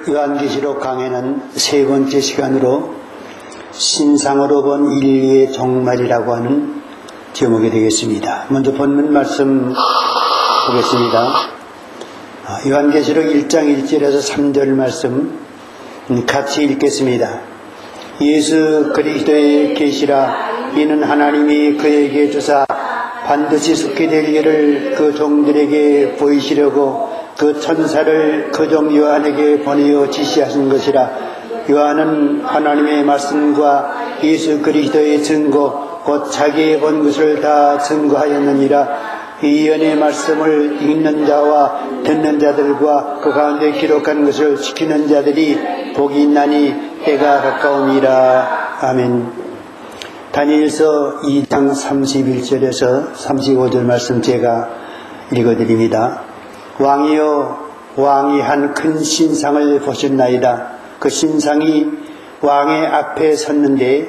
요한계시록 강해는 세 번째 시간으로 신상으로 본 인류의 종말이라고 하는 제목이 되겠습니다. 먼저 본문 말씀 보겠습니다. 요한계시록 1장 1절에서 3절 말씀 같이 읽겠습니다. 예수 그리스도의 계시라. 이는 하나님이 그에게 주사 반드시 속게 될 일을 그 종들에게 보이시려고 그 천사를 그 종 요한에게 보내어 지시하신 것이라. 요한은 하나님의 말씀과 예수 그리스도의 증거 곧 자기의 본 것을 다 증거하였느니라. 이 예언의 말씀을 읽는 자와 듣는 자들과 그 가운데 기록한 것을 지키는 자들이 복이 있나니 때가 가까우니라. 아멘. 다니엘서 2장 31절에서 35절 말씀 제가 읽어드립니다. 왕이여, 왕이 한 큰 신상을 보셨나이다. 그 신상이 왕의 앞에 섰는데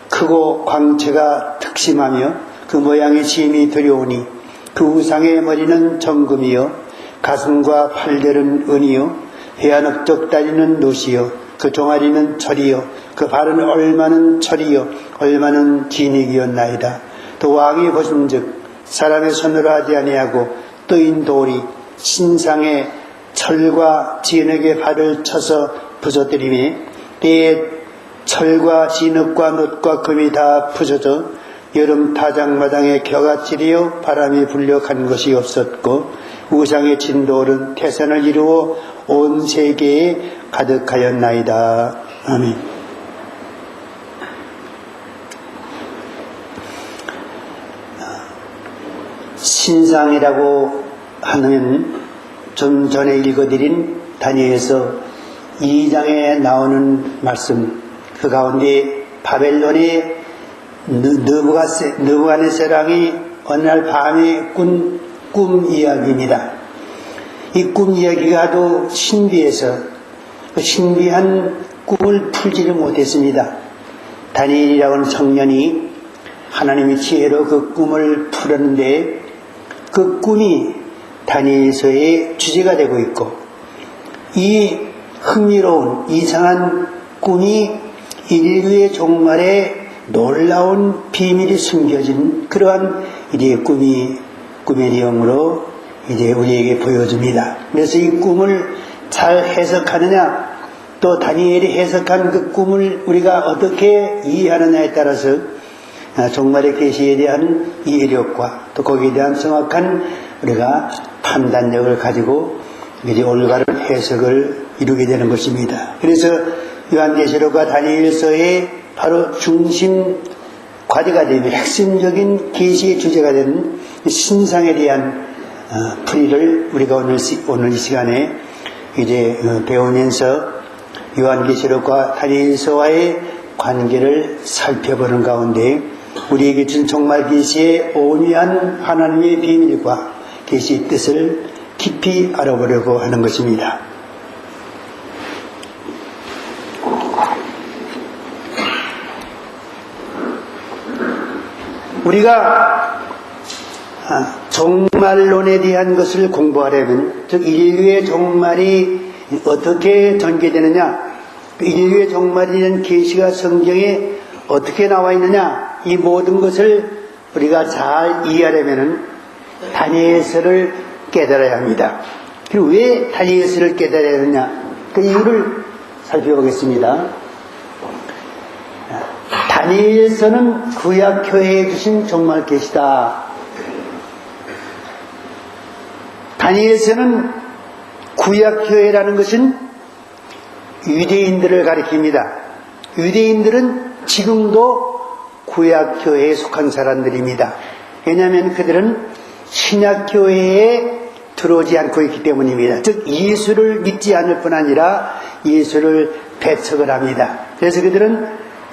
크고 광채가 특심하며 그 모양이 심히 두려우니 그 우상의 머리는 정금이요 가슴과 팔들은 은이요 해안업적 다리는 놋이요 그 종아리는 철이요 그 발은 얼마는 철이요 얼마는 진액이었나이다. 또 왕이 보신즉 사람의 손으로 하지 아니하고 뜨인 돌이 신상의 철과 진흙의 발을 쳐서 부서뜨리며 때에 철과 진흙과 놋과 금이 다 부서져 여름 타작마당에 겨가 찌리어 바람이 불려 간 것이 없었고 우상의 진돌은 태산을 이루어 온 세계에 가득하였나이다. 아멘. 신상이라고 하는 좀 전에 읽어드린 다니엘서 2장에 나오는 말씀, 그 가운데 바벨론의 느부갓네살왕이 어느 날 밤에 꾼 꿈 이야기입니다. 이 꿈 이야기가 아주 신비해서 그 신비한 꿈을 풀지를 못했습니다. 다니엘이라고 하는 청년이 하나님의 지혜로 그 꿈을 풀었는데 그 꿈이 다니엘서의 주제가 되고 있고 이 흥미로운 이상한 꿈이 인류의 종말에 놀라운 비밀이 숨겨진 그러한 이제 꿈의 내용으로 이제 우리에게 보여줍니다. 그래서 이 꿈을 잘 해석하느냐 또 다니엘이 해석한 그 꿈을 우리가 어떻게 이해하느냐에 따라서 종말의 계시에 대한 이해력과 또 거기에 대한 정확한 우리가 판단력을 가지고 이제 올바른 해석을 이루게 되는 것입니다. 그래서 요한계시록과 다니엘서의 바로 중심 과제가 되는 핵심적인 계시의 주제가 되는 신상에 대한 풀이를 우리가 오늘 이 시간에 이제 배우면서 요한계시록과 다니엘서와의 관계를 살펴보는 가운데 우리에게 준 종말 계시의 오묘한 하나님의 비밀과 계시의 뜻을 깊이 알아보려고 하는 것입니다. 우리가 종말론에 대한 것을 공부하려면 즉 인류의 종말이 어떻게 전개되느냐, 인류의 종말이라는 계시가 성경에 어떻게 나와 있느냐, 이 모든 것을 우리가 잘 이해하려면 다니엘서를 깨달아야 합니다. 그리고 왜 다니엘서를 깨달아야 하느냐, 그 이유를 살펴보겠습니다. 다니엘서는 구약교회에 주신 종말 계시다. 다니엘서는 구약교회라는 것은 유대인들을 가리킵니다. 유대인들은 지금도 구약교회에 속한 사람들입니다. 왜냐하면 그들은 신약교회에 들어오지 않고 있기 때문입니다. 즉 예수를 믿지 않을 뿐 아니라 예수를 배척을 합니다. 그래서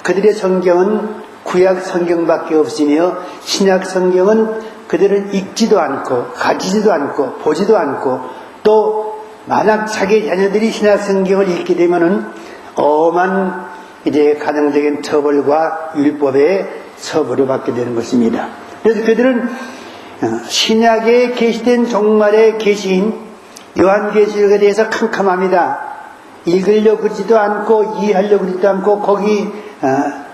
그들의 성경은 구약 성경밖에 없으며 신약 성경은 그들은 읽지도 않고 가지지도 않고 보지도 않고 또 만약 자기 자녀들이 신약 성경을 읽게 되면은 엄한 이제 가정적인 처벌과 율법의 처벌을 받게 되는 것입니다. 그래서 그들은 신약에 계시된 종말의 계시인 요한계시록에 대해서 캄캄합니다. 읽으려고 그러지도 않고 이해하려고 그러지도 않고 거기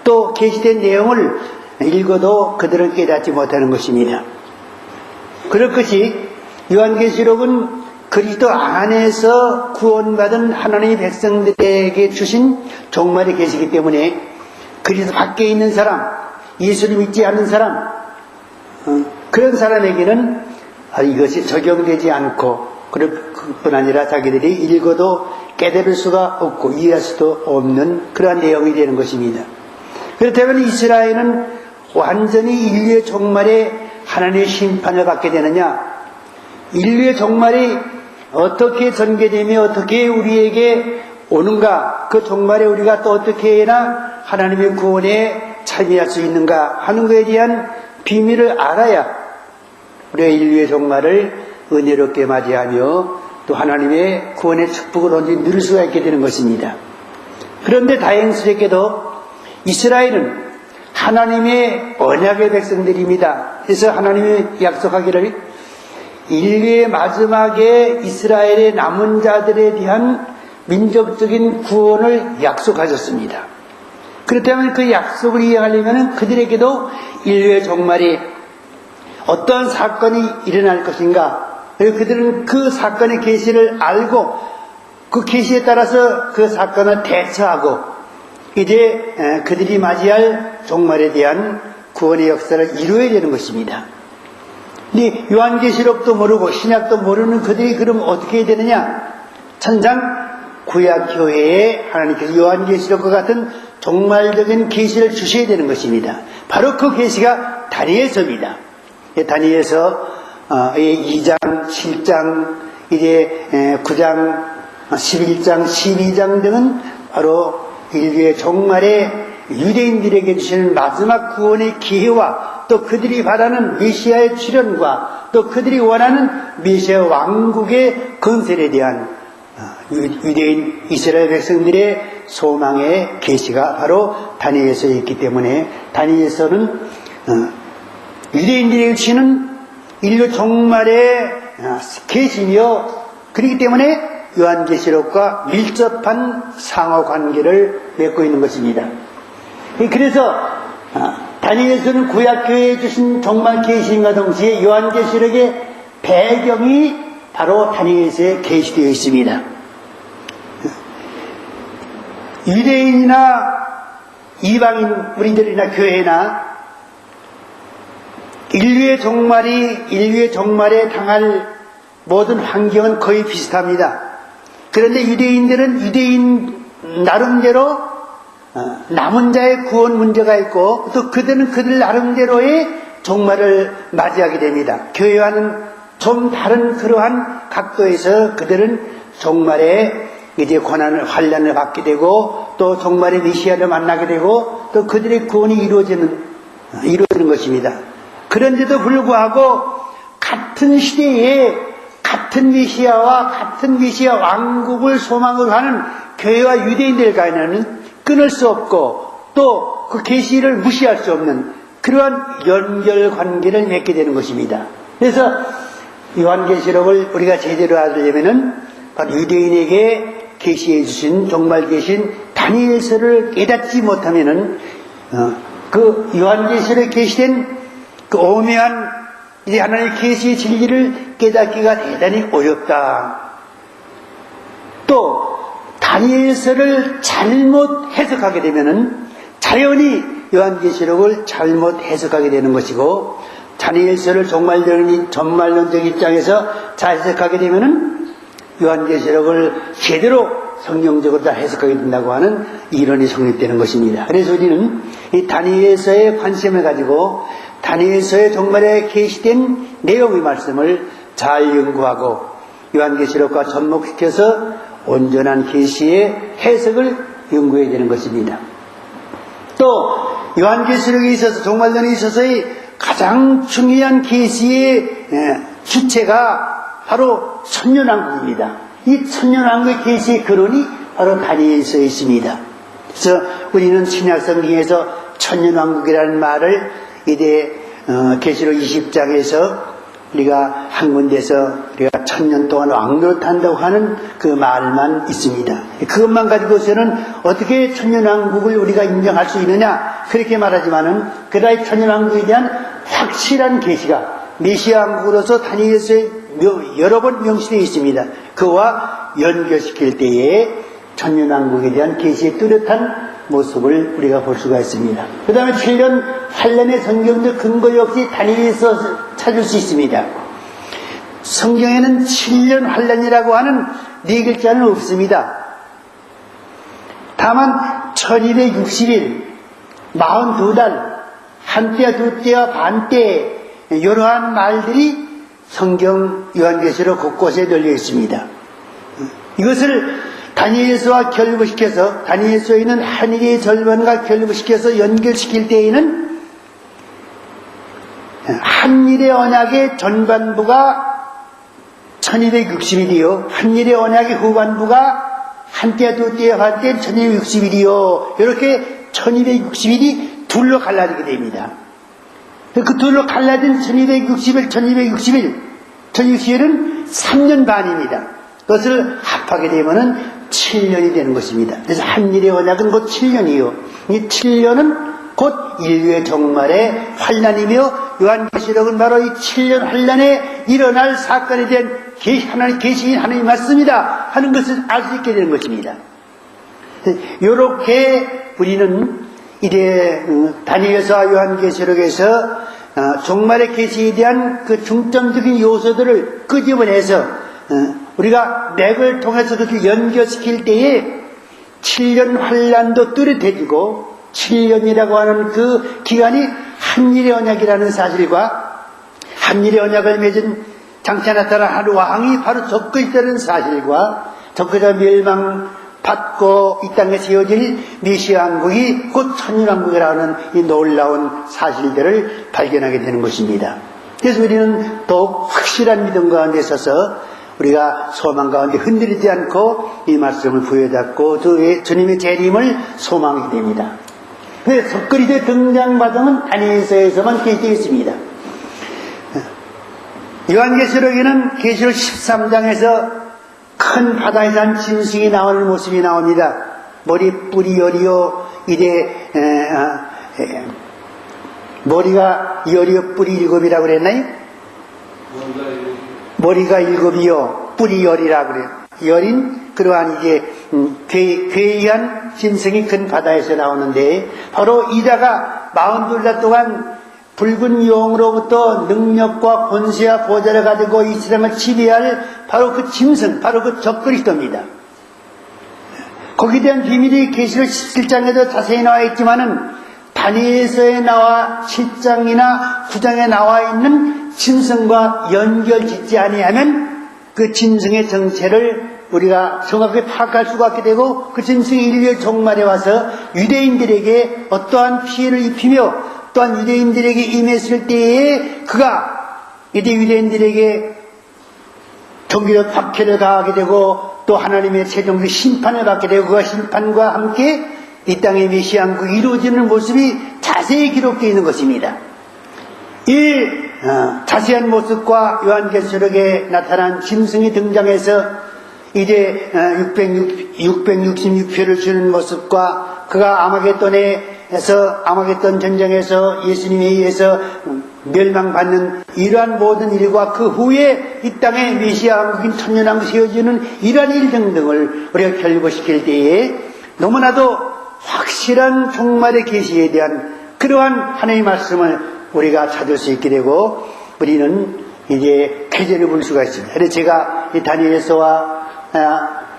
또 게시된 내용을 읽어도 그들은 깨닫지 못하는 것입니다. 그럴 것이 요한계시록은 그리스도 안에서 구원받은 하나님의 백성들에게 주신 종말의 계시이기 때문에 그리스도 밖에 있는 사람, 예수를 믿지 않는 사람, 그런 사람에게는 이것이 적용되지 않고 그럴 뿐 아니라 자기들이 읽어도 깨달을 수가 없고 이해할 수도 없는 그러한 내용이 되는 것입니다. 그렇다면 이스라엘은 완전히 인류의 종말에 하나님의 심판을 받게 되느냐? 인류의 종말이 어떻게 전개되며 어떻게 우리에게 오는가? 그 종말에 우리가 또 어떻게 해야 하나님의 구원에 참여할 수 있는가 하는 것에 대한 비밀을 알아야 우리가 인류의 종말을 은혜롭게 맞이하며 또 하나님의 구원의 축복을 온전히 누릴 수가 있게 되는 것입니다. 그런데 다행스럽게도 이스라엘은 하나님의 언약의 백성들입니다. 그래서 하나님이 약속하기를 인류의 마지막에 이스라엘의 남은 자들에 대한 민족적인 구원을 약속하셨습니다. 그렇다면 그 약속을 이행하려면 그들에게도 인류의 종말이 어떠한 사건이 일어날 것인가? 그들은 그 사건의 계시를 알고 그 계시에 따라서 그 사건을 대처하고 이제 그들이 맞이할 종말에 대한 구원의 역사를 이루어야 되는 것입니다. 근데 요한계시록도 모르고 신약도 모르는 그들이 그럼 어떻게 해야 되느냐? 천상 구약교회에 하나님께서 요한계시록과 같은 종말적인 계시를 주셔야 되는 것입니다. 바로 그 계시가 다니엘서입니다. 다니엘서 2장, 7장, 이제 9장, 11장, 12장 등은 바로 인류의 종말에 유대인들에게 주시는 마지막 구원의 기회와 또 그들이 바라는 메시아의 출현과 또 그들이 원하는 메시아 왕국의 건설에 대한 유대인 이스라엘 백성들의 소망의 계시가 바로 다니엘서에 있기 때문에 다니엘서는 유대인들에게 주시는 인류 종말의 계시며 그렇기 때문에 요한계시록과 밀접한 상호관계를 맺고 있는 것입니다. 그래서 다니엘서는 구약교회에 주신 종말 계시인과 동시에 요한계시록의 배경이 바로 다니엘서에 계시되어 있습니다. 유대인이나 이방인 우리들이나 교회나 인류의 종말에 당할 모든 환경은 거의 비슷합니다. 그런데 유대인들은 유대인 나름대로 남은 자의 구원 문제가 있고 또 그들은 그들 나름대로의 종말을 맞이하게 됩니다. 교회와는 좀 다른 그러한 각도에서 그들은 종말에 이제 고난을 환난을 받게 되고 또 종말의 메시아를 만나게 되고 또 그들의 구원이 이루어지는 것입니다. 그런데도 불구하고 같은 시대에 같은 메시아와 같은 메시아 왕국을 소망으로 하는 교회와 유대인들 간에는 끊을 수 없고 또 그 계시를 무시할 수 없는 그러한 연결 관계를 맺게 되는 것입니다. 그래서 요한계시록을 우리가 제대로 알려면은 바로 유대인에게 계시해 주신 종말 계신 다니엘서를 깨닫지 못하면은 그 요한계시록에 계시된 그 오묘한 이제 하나님의 계시의 진리를 깨닫기가 대단히 어렵다. 또 다니엘서를 잘못 해석하게 되면은 자연히 요한계시록을 잘못 해석하게 되는 것이고 다니엘서를 전말론적 입장에서 잘 해석하게 되면은 요한계시록을 제대로 성경적으로 다 해석하게 된다고 하는 이론이 성립되는 것입니다. 그래서 우리는 이 다니엘서에 관심을 가지고 다니엘서의 종말에 계시된 내용의 말씀을 잘 연구하고 요한계시록과 접목시켜서 온전한 계시의 해석을 연구해야 되는 것입니다. 또 요한계시록에 있어서 종말론에 있어서의 가장 중요한 계시의 주체가 바로 천년왕국입니다. 이 천년왕국의 계시의 근원이 바로 다니엘서에 있습니다. 그래서 우리는 신약성경에서 천년왕국이라는 말을 이제 계시록 20장에서 우리가 한 군데서 우리가 1000년 동안 왕노릇한다고 하는 그 말만 있습니다. 그것만 가지고서는 어떻게 천년왕국을 우리가 인정할 수 있느냐 그렇게 말하지만은 그다이 천년왕국에 대한 확실한 계시가 메시아 왕국으로서 다니엘서에 여러 번 명시되어 있습니다. 그와 연결시킬 때에 천년왕국에 대한 계시의 뚜렷한 모습을 우리가 볼 수가 있습니다. 그 다음에 7년 환란의 성경도 근거 없이 다니엘서 찾을 수 있습니다. 성경에는 7년 환란이라고 하는 네 글자는 없습니다. 다만 1260일, 42달, 한때와 두때와 반때 이러한 말들이 성경 요한계시록 곳곳에 널려 있습니다. 이것을 다니엘서와 결부시켜서 다니엘서에 있는 한일의 절반과 결부시켜서 연결시킬 때에는 한일의 언약의 전반부가 1260일이요 한일의 언약의 후반부가 한때와 두때와 반때 1260일이요 이렇게 1260일이 둘로 갈라지게 됩니다. 그 둘로 갈라진 1260일, 1260일은 3년 반입니다. 그것을 합하게 되면은 7년이 되는 것입니다. 그래서 한일의 언약은 곧 7년이요. 이 7년은 곧 인류의 종말의 환란이며 요한계시록은 바로 이 7년 환란에 일어날 사건에 대한 계시인 하나님 맞습니다 하는 것을 알 수 있게 되는 것입니다. 이렇게 우리는 이제 다니엘서와 요한계시록에서 종말의 계시에 대한 그 중점적인 요소들을 끄집어내서 우리가 맥을 통해서 그렇게 연결시킬 때에 7년 환란도 뚜렷해지고 7년이라고 하는 그 기간이 한일의 언약이라는 사실과 한일의 언약을 맺은 장차 나타난 한 왕이 바로 적고 있다는 사실과 적그자 멸망받고 이 땅에 세워질 메시아 왕국이 곧 천년왕국이라는 이 놀라운 사실들을 발견하게 되는 것입니다. 그래서 우리는 더욱 확실한 믿음 가운데 서서 우리가 소망 가운데 흔들리지 않고 이 말씀을 부여잡고 주님의 재림을 소망하게 됩니다. 석그리스도의 등장 과정은 다니엘서에서만 계시되어 있습니다. 요한계시록에는 계시록 13장에서 큰 바다에서 한 짐승이 나오는 모습이 나옵니다. 머리 뿔이 열이요 이제 머리가 열이요 뿔이 7이라고 그랬나요? 머리가 7이요 뿔이 열이라고 그래요. 열인 그러한 이제 괴이한 짐승이 큰 바다에서 나오는데 바로 이자가 42달 동안 붉은 용으로부터 능력과 권세와 보좌를 가지고 이 세상을 지배할 바로 그 짐승, 바로 그 적그리스도입니다. 거기에 대한 비밀이 계시록 17장에도 자세히 나와 있지만은 다니엘서에 나와 7장이나 9장에 나와 있는 짐승과 연결 짓지 아니하면 그 짐승의 정체를 우리가 정확하게 파악할 수가 없게 되고 그 짐승이 인류의 종말에 와서 유대인들에게 어떠한 피해를 입히며 또한 유대인들에게 임했을 때에 그가 이제 유대인들에게 종교적 박해를 가하게 되고 또 하나님의 최종적 심판을 받게 되고 그 심판과 함께 이 땅의 메시아 왕국이 이루어지는 모습이 자세히 기록되어 있는 것입니다. 이 자세한 모습과 요한계시록에 나타난 짐승이 등장해서 이제 666표를 주는 모습과 그가 아마겟돈 전쟁에서 예수님에 의해서 멸망받는 이러한 모든 일과 그 후에 이 땅에 메시아 왕국인 천년왕국 세워지는 이러한 일 등등을 우리가 결부시킬 때에 너무나도 확실한 종말의 계시에 대한 그러한 하나님의 말씀을 우리가 찾을 수 있게 되고 우리는 이제 쾌재를 볼 수가 있습니다. 그래서 제가 이 다니엘서와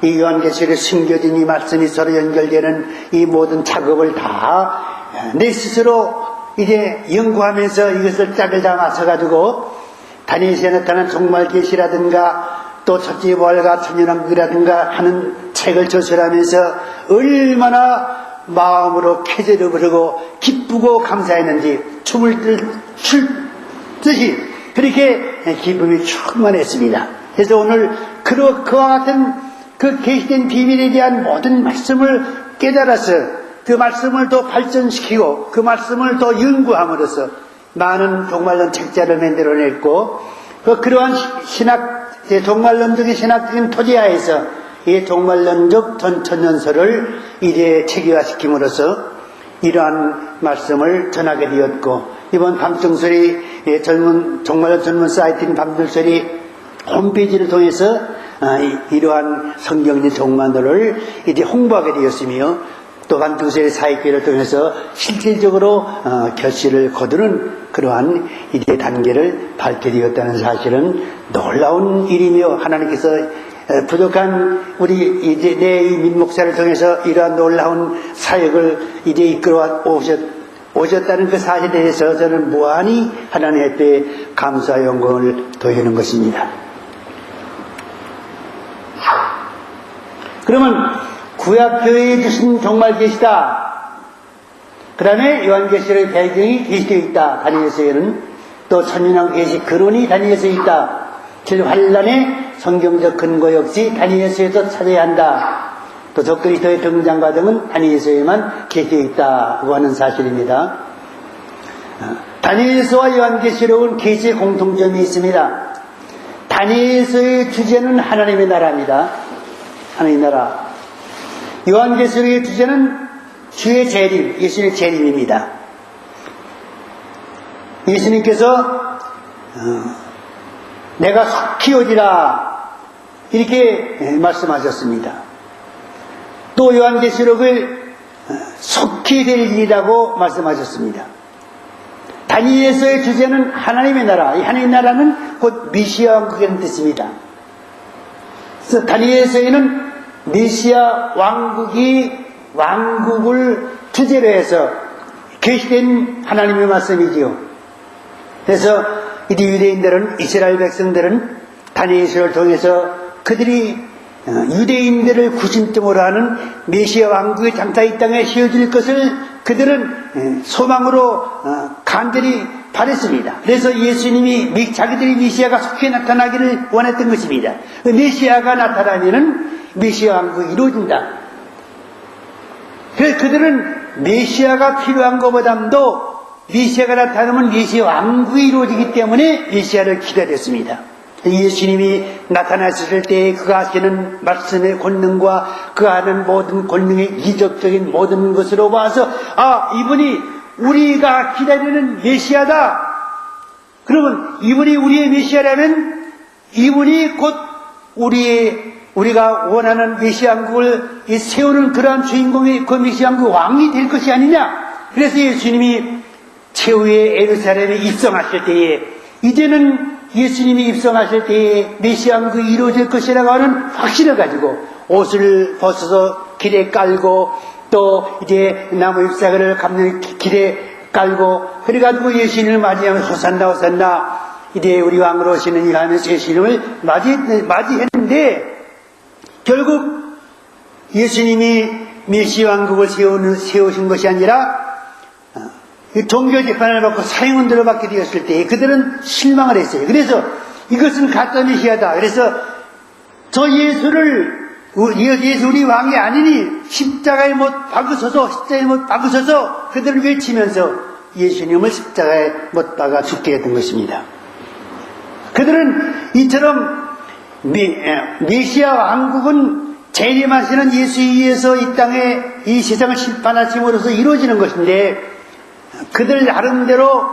이 요한계시록에 숨겨진 이 말씀이 서로 연결되는 이 모든 작업을 다 내 스스로 이제 연구하면서 이것을 짝을 잡아서 다니엘서에 나타난 종말 계시라든가 또 첫째 부활과 천년왕국이라든가 하는 책을 저술하면서 얼마나 마음으로 쾌재를 부르고 기쁘고 감사했는지 춤을 추듯이 그렇게 기쁨이 충만했습니다. 그래서 오늘 그와 같은 그 계시된 비밀에 대한 모든 말씀을 깨달아서 그 말씀을 더 발전시키고 그 말씀을 더 연구함으로써 많은 종말론 책자를 만들어냈고 그러한 종말론적인 신학적인 토지하에서 이 종말론적 전천연설을 이제 체계화시킴으로써 이러한 말씀을 전하게 되었고, 이번 밤중설이 종말론 전문 사이트인 밤중설이 홈페이지를 통해서 이러한 성경적 종말론을 이제 홍보하게 되었으며, 또 밤중설의 사익회를 통해서 실질적으로 결실을 거두는 그러한 이제 단계를 밟게 되었다는 사실은 놀라운 일이며, 하나님께서 부족한 우리 이제 내 민목사를 통해서 이러한 놀라운 사역을 이제 이끌어 오셨다는 그 사실에 대해서 저는 무한히 하나님 앞에 감사와 영광을 돌리는 것입니다. 그러면 구약교회에 주신 종말 계시다. 그 다음에 요한계시록의 배경이 계시되어 있다. 다니엘서에는 또 천년왕 계시 근원이 다니엘서에 있다. 환란의 성경적 근거 역시 다니엘서에서 찾아야 한다. 또 적그리스도의 등장 과정은 다니엘서에만 계시되어 있다고 하는 사실입니다. 다니엘서와 요한계시록은 계시의 공통점이 있습니다. 다니엘서의 주제는 하나님의 나라입니다. 하나님의 나라. 요한계시록의 주제는 주의 재림, 예수님의 재림입니다. 예수님께서 내가 속히 오리라 이렇게 말씀하셨습니다. 또 요한계시록을 속히 될 일이라고 말씀하셨습니다. 다니엘서의 주제는 하나님의 나라, 이 하나님의 나라는 곧 메시아 왕국이라는 뜻입니다. 그래서 다니엘서에는 메시아 왕국을 주제로 해서 계시된 하나님의 말씀이지요. 그래서 이제 유대인들은, 이스라엘 백성들은 다니엘서를 통해서 그들이 유대인들을 구심점으로 하는 메시아 왕국의 장차 이 땅에 씌워질 것을 그들은 소망으로 간절히 바랬습니다. 그래서 예수님이 자기들이 메시아가 속히 나타나기를 원했던 것입니다. 메시아가 나타나면은 메시아 왕국이 이루어진다. 그래서 그들은 메시아가 필요한 것보다도 메시아가 나타나면 메시아 왕국이 이루어지기 때문에 메시아를 기다렸습니다. 예수님이 나타나셨을 때 그가 하시는 말씀의 권능과 그 하는 모든 권능의 기적적인 모든 것으로 봐서 이분이 우리가 기다리는 메시아다. 그러면 이분이 우리의 메시아라면 이분이 곧 우리가 원하는 메시아 왕국을 세우는 그러한 주인공이 그 메시아 왕국 왕이 될 것이 아니냐. 그래서 예수님이 최후의 예루살렘에 입성하실 때에 이제는 예수님이 입성하실 때에 메시아 왕국이 이루어질 것이라고 하는 확신을 가지고 옷을 벗어서 길에 깔고 또 이제 나무 잎사귀를 감는 길에 깔고 그래가지고 예수님을 맞이하면 호산나 호산나 이제 우리 왕으로 오시는 일 하면서 예수님을 맞이했는데 결국 예수님이 메시아 왕국을 세우신 것이 아니라 종교 재판을 받고 사형운동을 받게 되었을 때 그들은 실망을 했어요. 그래서 이것은 가짜 메시아다. 그래서 저 예수 우리 왕이 아니니 십자가에 못 박으셔서 그들을 외치면서 예수님을 십자가에 못 박아 죽게 했던 것입니다. 그들은 이처럼 메시아 왕국은 재림하시는 예수 위에서 이 땅에 이 세상을 심판하심으로써 이루어지는 것인데 그들 나름대로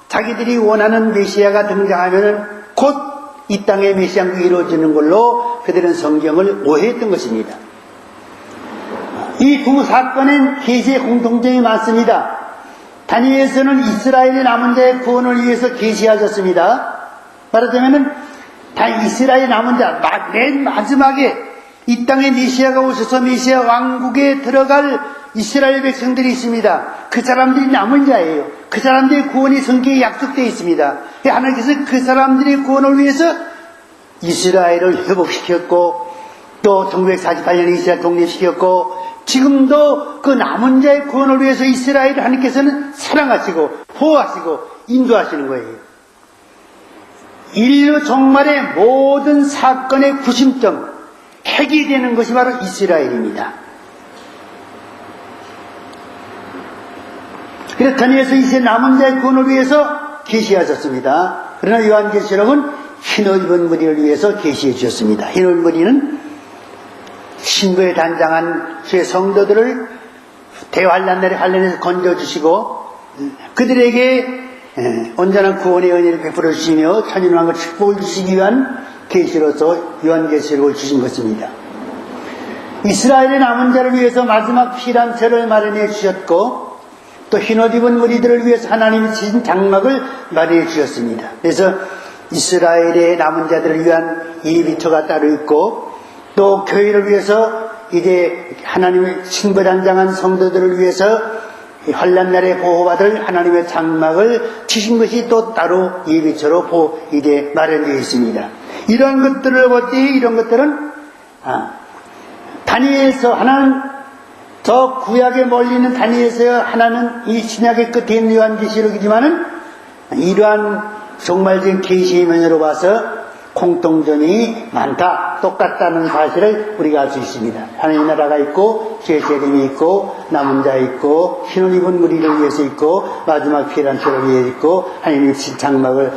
자기들이 원하는 메시아가 등장하면은 곧 이 땅에 메시아 왕국이 이루어지는 걸로 그들은 성경을 오해했던 것입니다. 이 두 사건엔 계시의 공통점이 많습니다. 다니엘서는 이스라엘의 남은 자의 구원을 위해서 계시하셨습니다. 말하자면은 이스라엘 남은 자 맨 마지막에 이 땅에 메시아가 오셔서 메시아 왕국에 들어갈 이스라엘 백성들이 있습니다. 그 사람들이 남은 자예요. 그 사람들의 구원이 성경에 약속되어 있습니다. 하나님께서 그 사람들의 구원을 위해서 이스라엘을 회복시켰고 또 1948년에 이스라엘 독립시켰고 지금도 그 남은 자의 구원을 위해서 이스라엘을 하나님께서는 사랑하시고 보호하시고 인도하시는 거예요. 인류 종말의 모든 사건의 구심점, 핵이 되는 것이 바로 이스라엘입니다. 그래서 다니엘서 이제 남은 자의 구원을 위해서 계시하셨습니다. 그러나 요한계시록은 흰옷 입은 무리를 위해서 계시해 주셨습니다. 흰옷 무리는 신부에 단장한 주의 성도들을 대환란날에 환란에서 건져주시고 그들에게 온전한 구원의 은혜를 베풀어 주시며 천인왕과 축복을 주시기 위한 계시로서 요한계시록을 주신 것입니다. 이스라엘의 남은 자를 위해서 마지막 피란처를 마련해 주셨고 또 흰옷 입은 무리들을 위해서 하나님이 주신 장막을 마련해 주셨습니다. 그래서 이스라엘의 남은 자들을 위한 예비처가 따로 있고 또 교회를 위해서 이제 하나님의 신부단장한 성도들을 위해서 환란날에 보호받을 하나님의 장막을 치신 것이 또 따로 예비처로 이제 마련되어 있습니다. 이런 것들을 볼 때 이런 것들은 다니엘서 하나는 저 구약에 멀리 있는 다니엘서 하나는 이 신약의 끝에 있는 요한계시록이지만은 이러한 종말적인 계시의 면으로 봐서 공통점이 많다, 똑같다는 사실을 우리가 알 수 있습니다. 하나님 나라가 있고 주의 재림이 있고 남은 자 있고 흰옷 입은 무리를 위해서 있고 마지막 피란처를 위해 있고 하나님의 장막을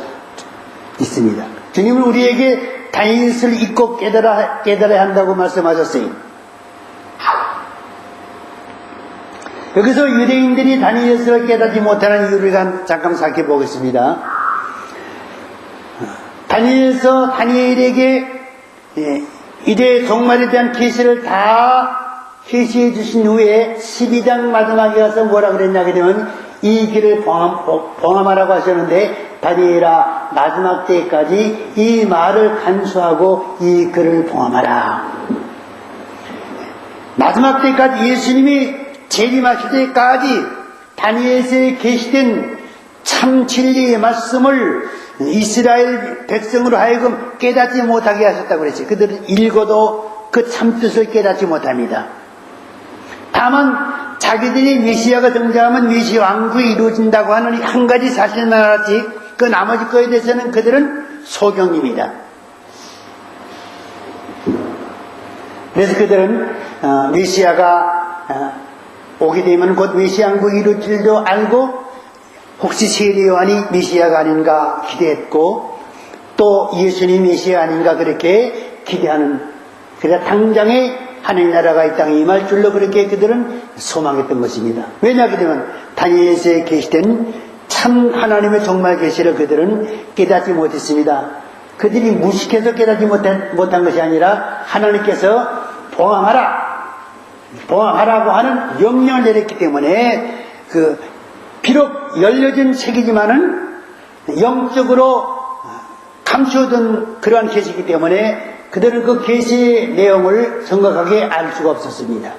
있습니다. 주님은 우리에게 다니엘서를 읽고 깨달아야 한다고 말씀하셨어요. 여기서 유대인들이 다니엘서를 깨닫지 못하는 이유를 잠깐 살펴보겠습니다. 다니엘에게 이제 종말에 대한 계시를 다 계시해 주신 후에 12장 마지막에 가서 뭐라 그랬냐 그러면 이 길을 봉함하라고 하셨는데 다니엘아 마지막 때까지 이 말을 간수하고 이 글을 봉함하라. 마지막 때까지 예수님이 재림하실 때까지 다니엘서에 계시된 참 진리의 말씀을 이스라엘 백성으로 하여금 깨닫지 못하게 하셨다고 그랬어요. 그들은 읽어도 그 참뜻을 깨닫지 못합니다. 다만 자기들이 메시아가 등장하면 메시아 왕국이 이루어진다고 하는 한 가지 사실만 알았지 그 나머지 거에 대해서는 그들은 소경입니다. 그래서 그들은 메시아가 오게 되면 곧 메시아 왕국이 이루어질 줄도 알고 혹시 세례 요한이 메시아가 아닌가 기대했고 또 예수님 메시아 아닌가 그렇게 기대하는 그래서 당장에 하나님 나라가 이 땅에 임할 줄로 그렇게 그들은 소망했던 것입니다. 왜냐하면 다니엘서에 계시된 참 하나님의 종말 계시를 그들은 깨닫지 못했습니다. 그들이 무식해서 깨닫지 못한 것이 아니라 하나님께서 봉함하라고 하는 명령을 내렸기 때문에 비록 열려진 책이지만은 영적으로 감추어둔 그러한 계시이기 때문에 그들은 그 계시의 내용을 정확하게 알 수가 없었습니다.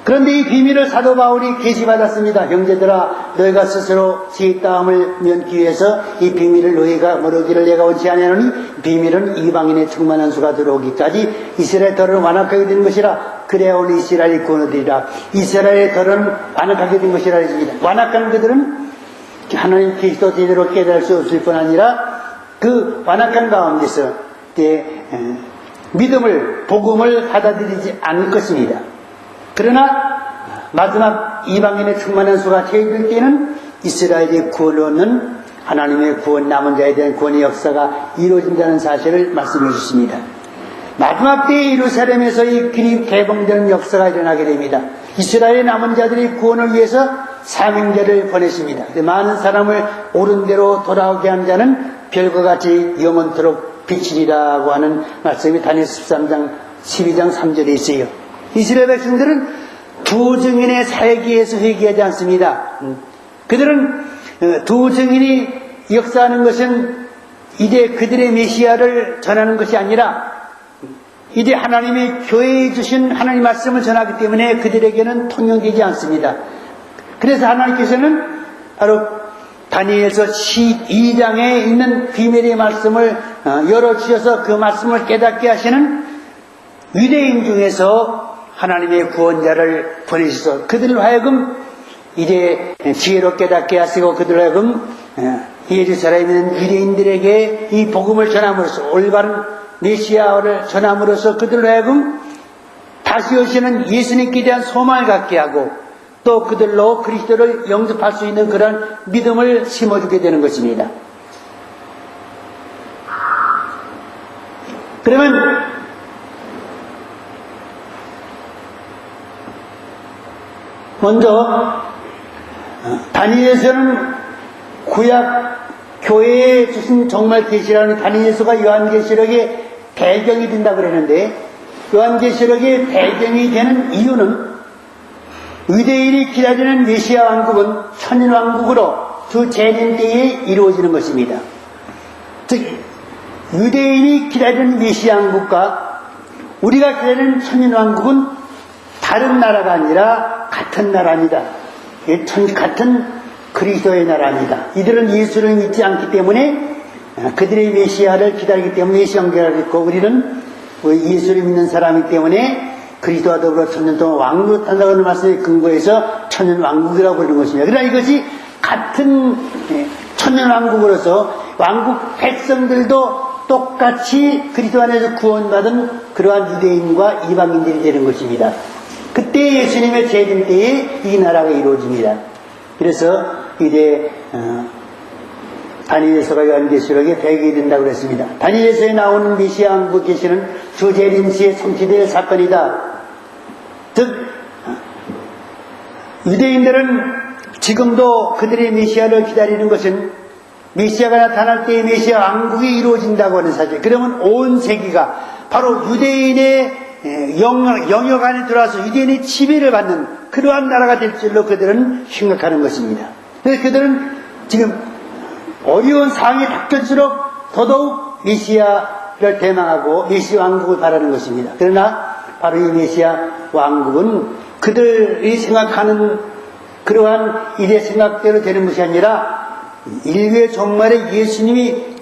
그런데 이 비밀을 사도 바울이 계시받았습니다. 형제들아 너희가 스스로 지혜 따움을 면기 위해서 이 비밀을 너희가 모르기를 내가 원치 아니하노니 비밀은 이방인의 충만한 수가 들어오기까지 이스라엘 덜은 완악하게 된 것이라 그래야 오늘 이스라엘이 구원되리라. 이스라엘의 덜은 완악하게 된 것이라 했습니다. 완악한 그들은 하나님 그리스도 제대로 깨달을 수 없을 뿐 아니라 그 완악한 가운데서 믿음을 복음을 받아들이지 않을 것입니다. 그러나 마지막 이방인의 충만한 수가 채워질 때는 이스라엘이 구원을 얻는 하나님의 구원 남은 자에 대한 구원의 역사가 이루어진다는 사실을 말씀해 주십니다. 마지막 때에 예루살렘에서의 길이 개봉되는 역사가 일어나게 됩니다. 이스라엘의 남은 자들이 구원을 위해서 사명자를 보내십니다. 많은 사람을 옳은 대로 돌아오게 한 자는 별과 같이 영원토록 비치리라고 하는 말씀이 다니엘 13장 12장 3절에 있어요. 이스라엘 백성들은 두 증인의 살기에서 회개하지 않습니다. 그들은 두 증인이 역사하는 것은 이제 그들의 메시아를 전하는 것이 아니라 이제 하나님의 교회에 주신 하나님 말씀을 전하기 때문에 그들에게는 통용되지 않습니다. 그래서 하나님께서는 바로 다니엘서 12장에 있는 비밀의 말씀을 열어주셔서 그 말씀을 깨닫게 하시는 유대인 중에서 하나님의 구원자를 보내셔서 그들을 하여금 이제 지혜로 깨닫게 하시고 그들을 하여금 예루살렘에 있는 유대인들에게 이 복음을 전함으로써 올바른 메시아를 전함으로써 그들을 하여금 다시 오시는 예수님께 대한 소망을 갖게 하고 또 그들로 그리스도를 영접할 수 있는 그런 믿음을 심어주게 되는 것입니다. 그러면 먼저 다니엘서는 구약 교회에 주신 정말 계시라는 다니엘서가 요한계시록의 배경이 된다 그러는데, 요한계시록의 배경이 되는 이유는 유대인이 기다리는 메시아 왕국은 천인왕국으로 주 재림 때에 이루어지는 것입니다. 즉 유대인이 기다리는 메시아 왕국과 우리가 기다리는 천인왕국은 다른 나라가 아니라 같은 나라입니다. 같은 그리스도의 나라입니다. 이들은 예수를 믿지 않기 때문에 그들의 메시아를 기다리기 때문에 메시아 왕국이라고 했고, 우리는 예수를 믿는 사람이기 때문에 그리스도와 더불어 천년 동안 왕노릇한다고 하는 말씀에 근거해서 천년 왕국이라고 부르는 것입니다. 그러나 이것이 같은 천년 왕국으로서 왕국 백성들도 똑같이 그리스도 안에서 구원받은 그러한 유대인과 이방인들이 되는 것입니다. 그때 예수님의 재림 때에 이 나라가 이루어집니다. 그래서 이제 다니엘서가 요한계시록에 배경이 된다고 그랬습니다. 다니엘서에 나오는 메시아 왕국 계시는 주 재림 시에 성취될 사건이다. 즉 유대인들은 지금도 그들의 메시아를 기다리는 것은 메시아가 나타날 때의 메시아 왕국이 이루어진다고 하는 사실. 그러면 온 세계가 바로 유대인의 영역 안에 들어와서 유대인의 지배를 받는 그러한 나라가 될 줄로 그들은 생각하는 것입니다. 그래서 그들은 지금 어려운 상황이 닥칠수록 더더욱 메시아를 대망하고 메시아 왕국을 바라는 것입니다. 그러나 바로 이 메시아 왕국은 그들이 생각하는 그러한 일의 생각대로 되는 것이 아니라 인류의 종말에 예수님이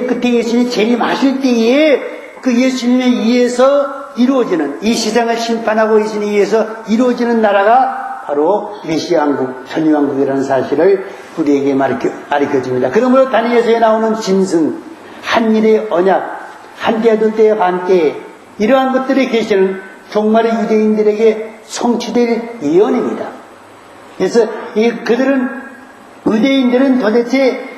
그때 예수님이 재림하실 때에 그 예수님에 의해서 이루어지는, 이 세상을 심판하고 예수님에 의해서 이루어지는 나라가 바로 메시아 왕국, 천리왕국이라는 사실을 우리에게 가르쳐줍니다. 그러므로 다니엘서에 나오는 짐승, 한일의 언약, 한때 둘때 반때, 이러한 것들의 계시는 종말의 유대인들에게 성취될 예언입니다. 그래서 유대인들은 도대체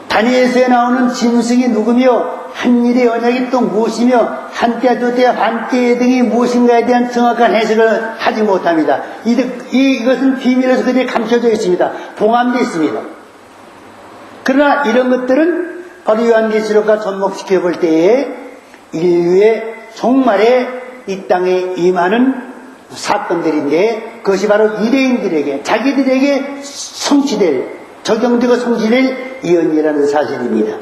다니엘서에 나오는 짐승이 누구며 한일의 언약이 또 무엇이며 한때 두때 반때 등이 무엇인가에 대한 정확한 해석을 하지 못합니다. 이것은 비밀에서 그들이 감춰져 있습니다. 봉함되어 있습니다. 그러나 이런 것들은 바로 요한계시록과 접목시켜 볼 때에 인류의 종말에 이 땅에 임하는 사건들인데, 그것이 바로 유대인들에게 자기들에게 적용되고 성취될 예언이라는 사실입니다.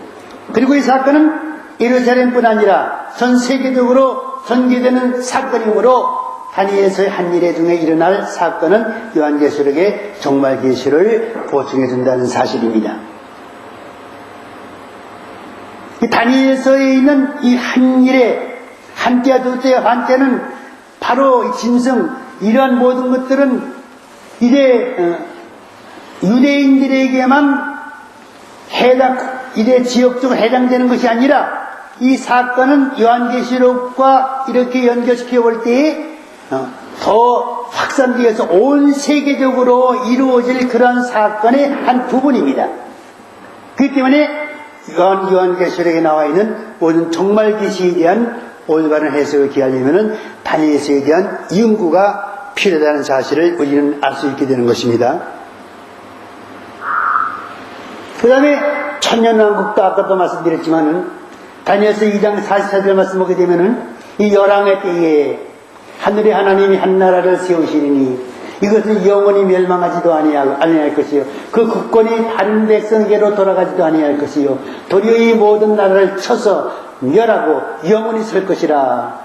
그리고 이 사건은 예루살렘뿐 아니라 전 세계적으로 전개되는 사건이므로 다니엘서의 한일의 중에 일어날 사건은 요한계시록의 종말 계시를 보충해 준다는 사실입니다. 이 다니엘서에 있는 이 한일의 한때와 둘째와 반때는 바로 이 짐승, 이러한 모든 것들은 이제 유대인들에게만 이제 지역적으로 해당되는 것이 아니라 이 사건은 요한계시록과 이렇게 연결시켜 볼 때에 더 확산되어서 온 세계적으로 이루어질 그런 사건의 한 부분입니다. 그렇기 때문에 요한계시록에 나와 있는 모든 종말 계시에 대한 올바른 해석을 기하려면 다니엘서에 대한 연구가 필요하다는 사실을 우리는 알 수 있게 되는 것입니다. 그 다음에 천년왕국도 아까도 말씀드렸지만은 다니엘서 2장 44절 말씀 보게 되면은 이 열왕의 때에 하늘의 하나님이 한 나라를 세우시리니 이것은 영원히 멸망하지도 아니할 것이요 그 국권이 다른 백성에게로 돌아가지도 아니할 것이요 도리어 이 모든 나라를 쳐서 멸하고 영원히 설 것이라.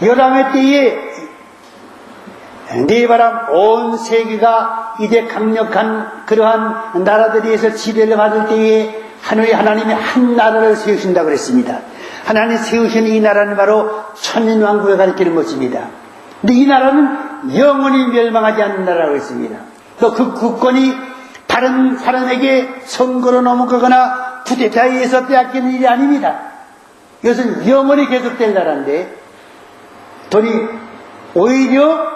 열왕의 때에 네바람 온 세계가 이제 강력한 그러한 나라들에서 지배를 받을 때에 하늘의 하나님이 한 나라를 세우신다고 그랬습니다. 하나님이 세우신 이 나라는 바로 천년왕국을 가리키는 것입니다. 근데 이 나라는 영원히 멸망하지 않는 나라라고 했습니다. 또 그 국권이 다른 사람에게 선거로 넘어가거나 쿠데타에 의해서 빼앗기는 일이 아닙니다. 이것은 영원히 계속될 나라인데 오히려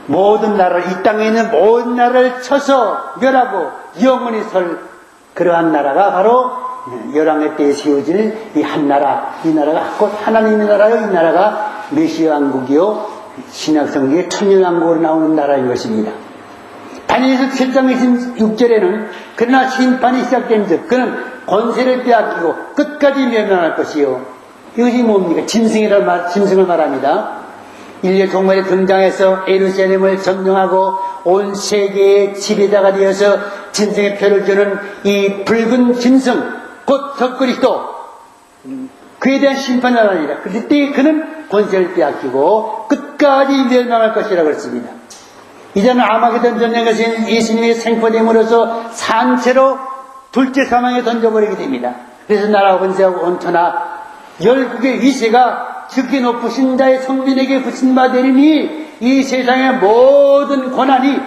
모든 나라를, 이 땅에 있는 모든 나라를 쳐서 멸하고 영원히 설 그러한 나라가 바로 열왕의 때에 세워질 이 한 나라, 이 나라가 곧 하나님의 나라요. 이 나라가 메시아 왕국이요, 신약성경의 천년왕국으로 나오는 나라인 것입니다. 다니엘서 7장 6절에는 그러나 심판이 시작된 즉 그는 권세를 빼앗기고 끝까지 멸망할 것이요. 이것이 뭡니까? 짐승을 말합니다. 인류의 종말에 등장해서 예루살렘을 점령하고 온 세계의 지배자가 되어서 짐승의 표를 주는 이 붉은 짐승, 곧 적그리스도, 그에 대한 심판을 하리라. 그때 그는 권세를 빼앗기고 끝까지 멸망할 것이라고 했습니다. 이제는 아마게돈 전쟁에서 예수님의 생포됨으로써 산채로 둘째 사망에 던져버리게 됩니다. 그래서 나라 권세하고 원천하 열국의 위세가 즉기 높으신 자의 성민에게 붙인 바 되리니 이 세상의 모든 권한이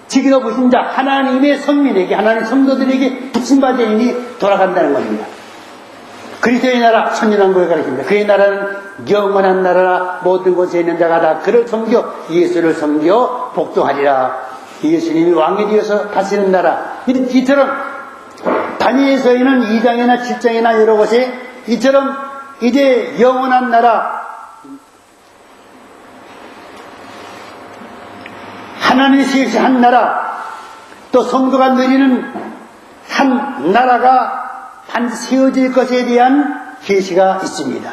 즉기 높으신 자 하나님의 성민에게, 하나님의 성도들에게 붙인 바 되리니 돌아간다는 겁니다. 그리스도의 나라 천년왕국을 가리킵니다. 그의 나라는 영원한 나라라. 모든 곳에 있는 자가 다 그를 섬겨 예수를 섬겨 복종하리라. 예수님이 왕이 되어서 다스리는 나라. 이처럼 다니엘서에는 2장이나 7장이나 여러 곳에 이처럼 이제 영원한 나라, 하나님의 세우신 한 나라, 또 성도가 누리는 한 나라가 반드시 세워질 것에 대한 계시가 있습니다.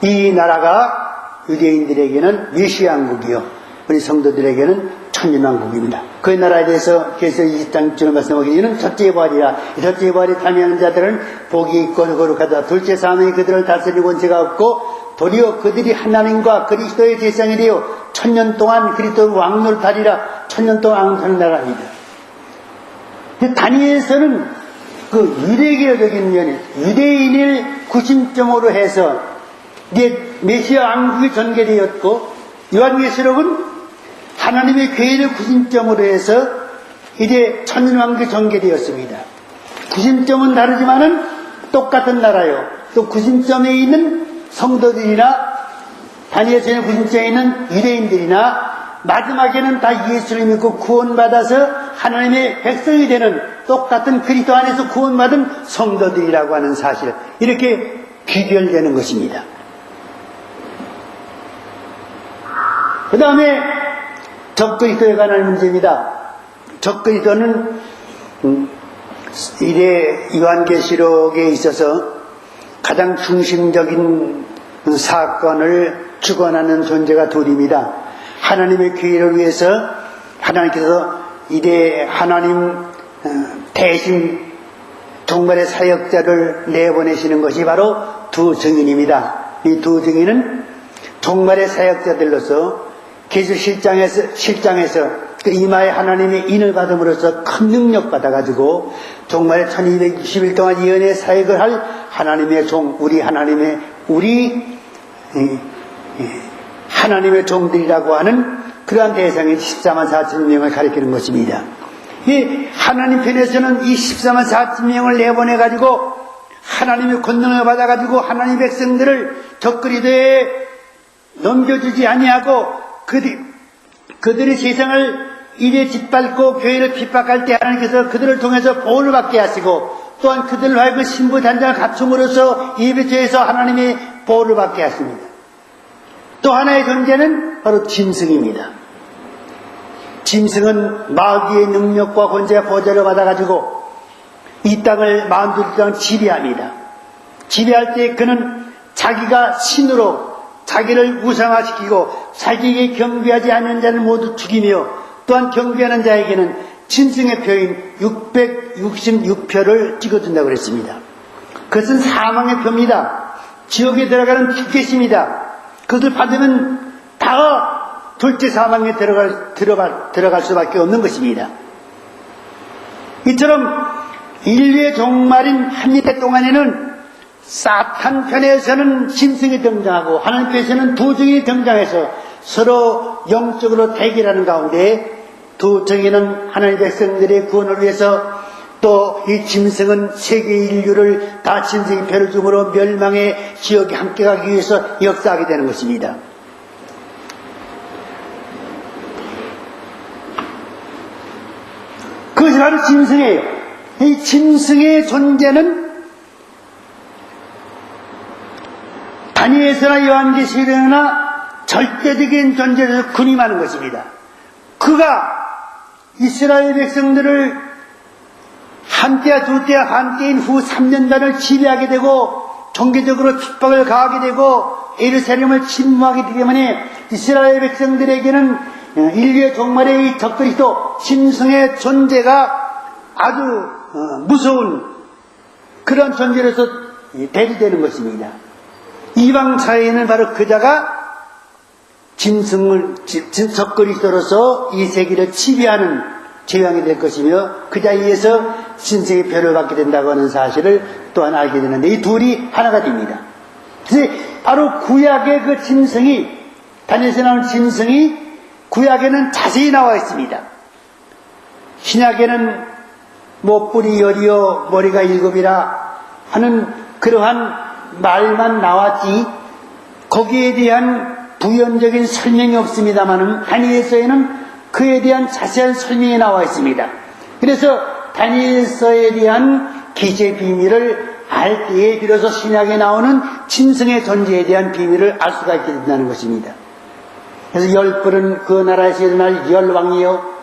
이 나라가 유대인들에게는 메시아왕국이요, 우리 성도들에게는 천년왕국입니다. 그 나라에 대해서 계시록 20장 말씀하기 이는 첫째 부활이라. 첫째 부활에 참여하는 자들은 복이 있고 거룩하다. 둘째 사망이 그들을 다스리고 권세가 없고 도리어 그들이 하나님과 그리스도의 대상이 되어 천년 동안 그리스도 왕노릇하리라. 천년 동안 왕노릇하는 나라입니다. 다니엘서는 그 유대교적인 면에 유대인을 구심점으로 해서 이제 메시아 왕국이 전개되었고, 요한계시록은 하나님의 교회를 구심점으로 해서 이제 천년왕국이 전개되었습니다. 구심점은 다르지만은 똑같은 나라요. 또 구심점에 있는 성도들이나 다니엘서의 구심점에 있는 유대인들이나 마지막에는 다 예수를 믿고 구원받아서 하나님의 백성이 되는 똑같은 그리스도 안에서 구원받은 성도들이라고 하는 사실, 이렇게 비교되는 것입니다. 그 다음에 적그리스도에 관한 문제입니다. 적그리스도는 이래 요한계시록에 있어서 가장 중심적인 사건을 주관하는 존재가 둘입니다. 하나님의 교회를 위해서 하나님께서 이래 하나님 대신 종말의 사역자를 내보내시는 것이 바로 두 증인입니다. 이 두 증인은 종말의 사역자들로서 계시록 실장에서 그 이마에 하나님의 인을 받음으로써 큰 능력 받아가지고 종말에 1260일 동안 예언의 사역을 할 하나님의 종, 하나님의 종들이라고 하는 그러한 대상이 14만 4천 명을 가리키는 것입니다. 이 하나님 편에서는 이 14만 4천 명을 내보내가지고 하나님의 권능을 받아가지고 하나님의 백성들을 적그리스도에 넘겨주지 아니하고 그들의 세상을 이래 짓밟고 교회를 핍박할 때 하나님께서 그들을 통해서 보호를 받게 하시고, 또한 그들을 하여금 신부 단장을 갖춤으로써 예배처에서 하나님의 보호를 받게 하십니다. 또 하나의 존재는 바로 짐승입니다. 짐승은 마귀의 능력과 권세와 보좌를 받아가지고 이 땅을 만들 땅을 지배합니다. 지배할 때 그는 자기가 신으로 자기를 우상화시키고 자기에게 경배하지 않는 자를 모두 죽이며, 또한 경배하는 자에게는 짐승의 표인 666표를 찍어준다고 그랬습니다. 그것은 사망의 표입니다. 지옥에 들어가는 티켓입니다. 그것을 받으면 다 둘째 사망에 들어갈 수밖에 없는 것입니다. 이처럼 인류의 종말인 한일대 동안에는 사탄 편에서는 짐승이 등장하고 하나님 편에서는 두 증인이 등장해서 서로 영적으로 대결하는 가운데 두 증인은 하나님의 백성들의 구원을 위해서, 또 이 짐승은 세계 인류를 다 짐승의 표를 줌으로 멸망의 지역에 함께 가기 위해서 역사하게 되는 것입니다. 그것이 바로 짐승이에요. 이 짐승의 존재는 다니엘서나 요한계시록이나 절대적인 존재로 군임하는 것입니다. 그가 이스라엘 백성들을 한때야 두때야 반때인 후 3년간을 지배하게 되고 종교적으로 핍박을 가하게 되고 예루살렘을 침범하기 때문에 이스라엘 백성들에게는 인류의 종말의 이 적그리스도 짐승의 존재가 아주 무서운 그런 존재로서 대리되는 것입니다. 이방 사회에는 바로 그자가 적그리스도로서 이 세계를 지배하는 제왕이 될 것이며 그자에 의해서 짐승의 표를 받게 된다고 하는 사실을 또한 알게 되는데 이 둘이 하나가 됩니다. 그래서 바로 구약의 그 짐승이 다니엘서에 나오는 짐승이 구약에는 자세히 나와 있습니다. 신약에는 뿔이 10이요 머리가 7이라 하는 그러한 말만 나왔지 거기에 대한 부연적인 설명이 없습니다만 다니엘서에는 그에 대한 자세한 설명이 나와 있습니다. 그래서 다니엘서에 대한 계시의 비밀을 알 때에 비로소 신약에 나오는 짐승의 존재에 대한 비밀을 알 수가 있게 된다는 것입니다. 그래서 열불은 그 나라에서 일어날 열왕이요.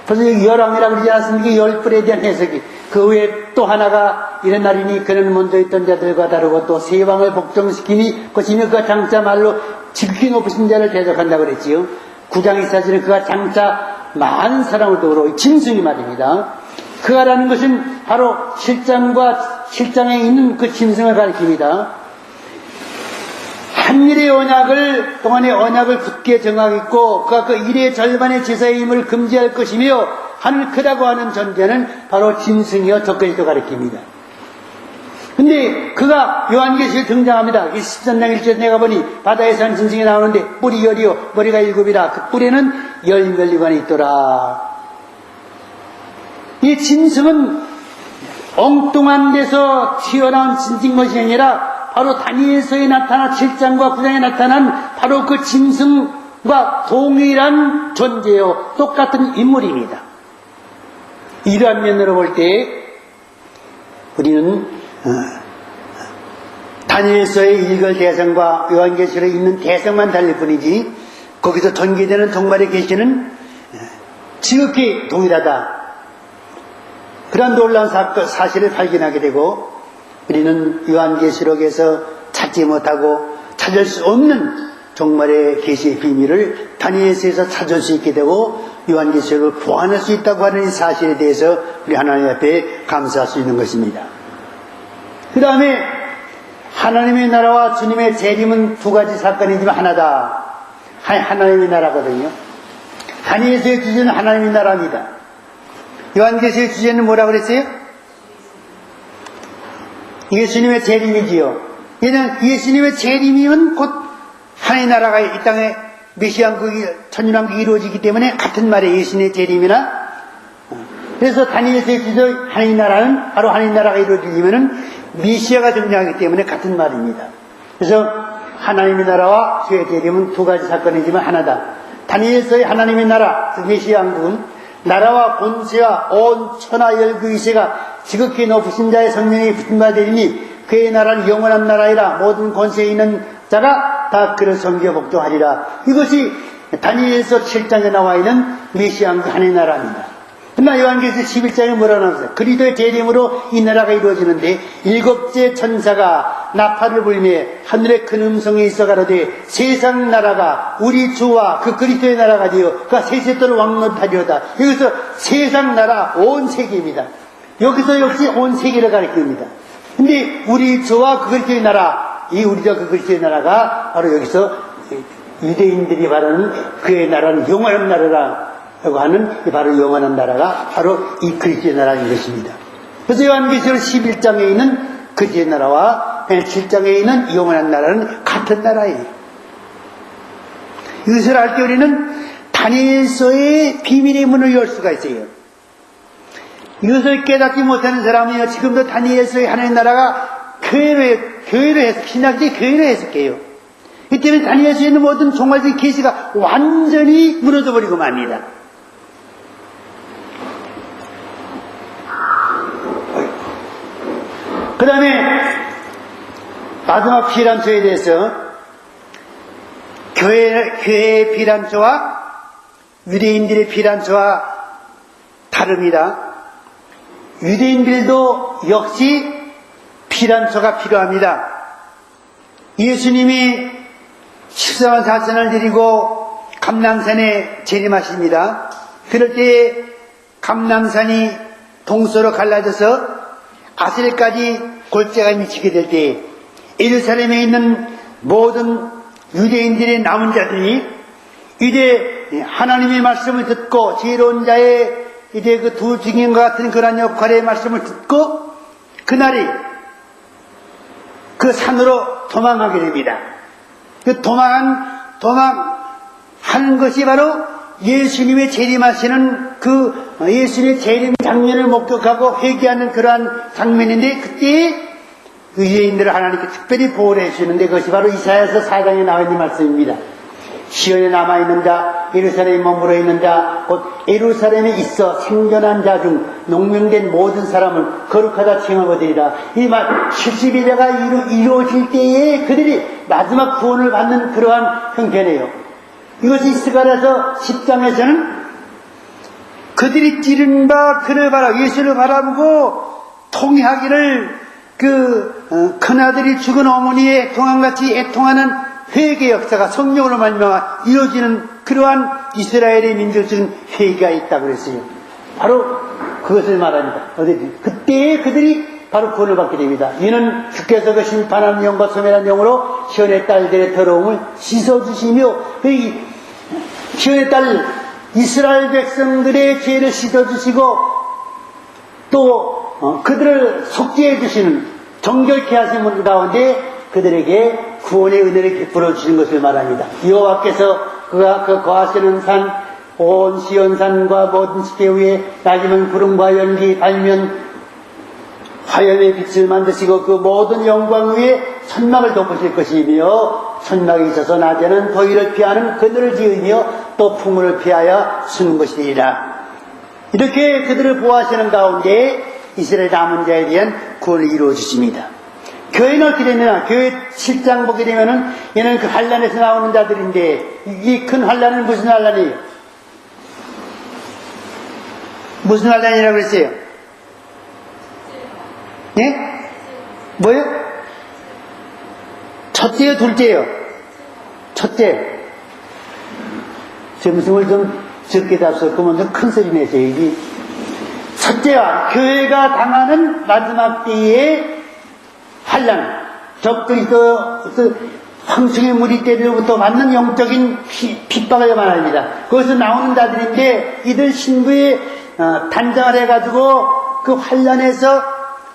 그래서 열왕이라고 그러지 않습니까? 열불에 대한 해석이. 그 외에 또 하나가 이런 날이니 그는 먼저 있던 자들과 다르고 또 세 왕을 복종시키니 것이며 그가 장차 말로 지극히 높으신 자를 대적한다고 그랬지요. 9장에 사실은 그가 장차 많은 사람을 도우러 짐승이 말입니다. 그가라는 것은 바로 7장에 있는 그 짐승을 가리킵니다. 한일의 언약을 동안의 언약을 굳게 정하겠고 그가 그 일의 절반의 제사의 힘을 금지할 것이며 하늘 크다고 하는 존재는 바로 짐승이요 적그리스도 가리킵니다. 근데 그가 요한계시에 등장합니다. 13장 1절에 내가 보니 바다에 산 짐승이 나오는데 뿔이 10이요 머리가 7이라 그 뿔에는 10면류관이 있더라. 이 짐승은 엉뚱한 데서 튀어나온 짐승 것이 아니라 바로 다니엘서에 나타난 7장과 9장에 나타난 바로 그 짐승과 동일한 존재요 똑같은 인물입니다. 이러한 면으로 볼 때 우리는 다니엘서에 읽을 대상과 요한계시록에 있는 대상만 달릴 뿐이지 거기서 전개되는 종말의 계시는 지극히 동일하다. 그런 놀라운 사실을 발견하게 되고 우리는 요한계시록에서 찾지 못하고 찾을 수 없는 종말의 계시의 비밀을 다니엘서에서 찾을 수 있게 되고 요한계시록을 보완할 수 있다고 하는 이 사실에 대해서 우리 하나님 앞에 감사할 수 있는 것입니다. 그 다음에 하나님의 나라와 주님의 재림은 두 가지 사건이지만 하나다. 하나님의 나라거든요. 다니엘서의 주제는 하나님의 나라입니다. 요한계시록의 주제는 뭐라고 그랬어요? 예수님의 재림이지요. 얘는 예수님의 재림이면 곧 하나님의 나라가 이 땅에 메시아왕국이 천년왕국이 이루어지기 때문에 같은 말이에요. 예수님의 재림이나. 그래서 다니엘서의 주제 하나님의 나라는 바로 하나님의 나라가 이루어지려면은 메시아가 등장하기 때문에 같은 말입니다. 그래서 하나님의 나라와 주의 재림은 두 가지 사건이지만 하나다. 다니엘서의 하나님의 나라, 그 메시아왕국은 나라와 권세와 온 천하 열구이세가 지극히 높으신 자의 성령이 붙은 바 되리니 그의 나라는 영원한 나라이라 모든 권세에 있는 자가 다 그를 섬겨 복종하리라. 이것이 다니엘서 7장에 나와 있는 메시아왕국 하나님의 나라입니다. 그러나 요한계시록 11장에 뭐라고 나왔어요? 그리스도의 재림으로 이 나라가 이루어지는데 일곱째 천사가 나팔을 불며 하늘의 큰 음성이 있어 가로되 세상 나라가 우리 주와 그 그리스도의 나라가 되어 그가 세세토록 왕노릇하리로다. 여기서 세상 나라 온 세계입니다. 여기서 역시 온 세계를 가리킵니다. 근데 우리 주와 그 그리스도의 나라, 이 우리와 그 그리스도의 나라가 바로 여기서 유대인들이 말하는 그의 나라는 영원한 나라라 라고 하는 바로 영원한 나라가 바로 이 그리스도의 나라인 것입니다. 그래서 요한계시록 11장에 있는 그리스도의 나라와 7장에 있는 영원한 나라는 같은 나라예요. 이것을 알 때 우리는 다니엘서의 비밀의 문을 열 수가 있어요. 이것을 깨닫지 못하는 사람이요 지금도 다니엘서의 하나님 나라가 교회로 해서 신학적인 교회로 해석해요. 이 때문에 다니엘서에 있는 모든 종말적인 계시가 완전히 무너져 버리고 맙니다. 그 다음에 마지막 피란초에 대해서 교회의 피란초와 유대인들의 피란초와 다릅니다. 유대인들도 역시 피란초가 필요합니다. 예수님이 14만 4천을 드리고 감람산에 재림하십니다. 그럴 때 감람산이 동서로 갈라져서 아셀까지 골짜가 미치게 될 때 예루살렘에 있는 모든 유대인들의 남은 자들이 이제 하나님의 말씀을 듣고 지혜로운 자의 이제 그 두 증인과 같은 그런 역할의 말씀을 듣고 그날이 그 산으로 도망하게 됩니다. 그 도망하는 것이 바로 예수님의 재림하시는 그 예수님의 재림 장면을 목격하고 회개하는 그러한 장면인데 그때 유대인들을 하나님께 특별히 보호를 해주시는데 그것이 바로 이사야서 4장에 나와 있는 말씀입니다. 시온에 남아있는 자, 예루살렘에 머물러 있는 자, 곧 예루살렘에 있어 생존한 자 중 농명된 모든 사람을 거룩하다 칭하거니라. 이 말 70일째가 이루어질 때에 그들이 마지막 구원을 받는 그러한 형편이에요. 이것이 스가랴서 10장에서는 그들이 찌른 바 그를 바라 예수를 바라보고 통회하기를 큰아들이 죽은 어머니의 동안같이 애통하는 회개 역사가 성령으로 말미암아 이루어지는 그러한 이스라엘의 민족적인 회개가 있다고 그랬어요. 바로 그것을 말합니다. 그때에 그들이 바로 구원을 받게 됩니다. 이는 주께서 그 심판하는 영과 소멸한 영으로 시온의 딸들의 더러움을 씻어주시며 시온의 딸 이스라엘 백성들의 죄를 씻어주시고 또 그들을 속죄해 주시는 정결케 하신 분 가운데 그들에게 구원의 은혜를 베풀어 주신 것을 말합니다. 여호와께서 그가 그 거하시는 산 온 시온산과 모든 지대 위에 낮이면 구름과 연기 밝으면 화염의 빛을 만드시고 그 모든 영광 위에 천막을 덮으실 것이며 천막이 있어서 낮에는 더위를 피하는 그늘을 지으며 또 풍문을 피하여 쓰는 것이니라. 이렇게 그들을 보호하시는 가운데 이스라엘 남은 자에 대한 구원을 이루어 주십니다. 교회는 어떻게 되느냐? 교회 실장 보게 되면은 얘는 그 환란에서 나오는 자들인데 이 큰 환란은 무슨 환란이에요? 무슨 환란이라고 그랬어요? 예? 뭐요? 첫째요, 둘째요? 첫째. 점심을 좀 적게 잡섰구만 좀 큰 소리 내세요. 이게 첫째와 교회가 당하는 마지막 때의 환란, 적그리스도 황충의 무리 때로부터 받는 영적인 핍박을 말합니다. 거기서 나오는 자들인데 이들 신부의 단장을 해가지고 그 환란에서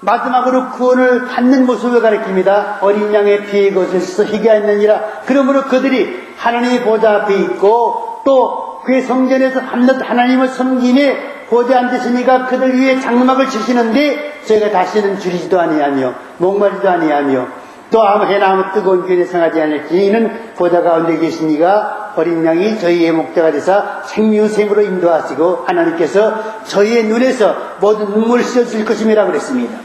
마지막으로 구원을 받는 모습을 가리킵니다. 어린 양의 피의 것을 씻어 희귀하였느니라. 그러므로 그들이 하나님의 보좌 앞에 있고 또 그의 성전에서 밤낮 하나님을 섬김에 보좌 앉으시니까 그들 위에 장막을 치시는데 저희가 다시는 줄이지도 아니하며 목마르지도 아니하며 또 아무 해나 아무 뜨거운 기운에 상하지 않을지 이는 보좌 가운데 계시니가 어린 양이 저희의 목자가 되사 생명생으로 인도하시고 하나님께서 저희의 눈에서 모든 눈물을 씻어줄 것임이라고 그랬습니다.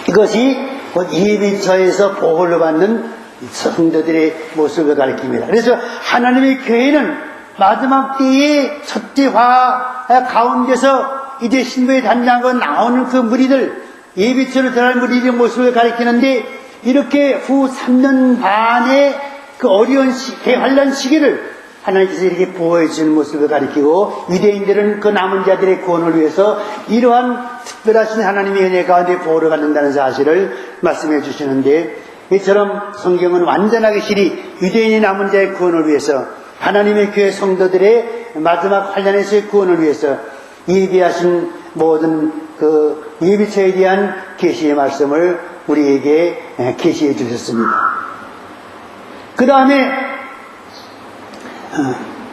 이것이 곧 예비처에서 보호를 받는 성도들의 모습을 가리킵니다. 그래서 하나님의 교회는 마지막 때의 첫째 화 가운데서 이제 신부의 단장으로 나오는 그 무리들, 예비처로 들어갈 무리들의 모습을 가리키는데 이렇게 후 3년 반의 그 어려운 대환란 시기를 하나님께서 이렇게 보호해 주시는 모습을 가리키고 유대인들은 그 남은 자들의 구원을 위해서 이러한 특별하신 하나님의 은혜 가운데 보호를 받는다는 사실을 말씀해 주시는데 이처럼 성경은 완전하게 실히 유대인의 남은 자의 구원을 위해서 하나님의 교회 성도들의 마지막 환란에서의 구원을 위해서 예비하신 모든 그 예비처에 대한 계시의 말씀을 우리에게 계시해 주셨습니다. 그 다음에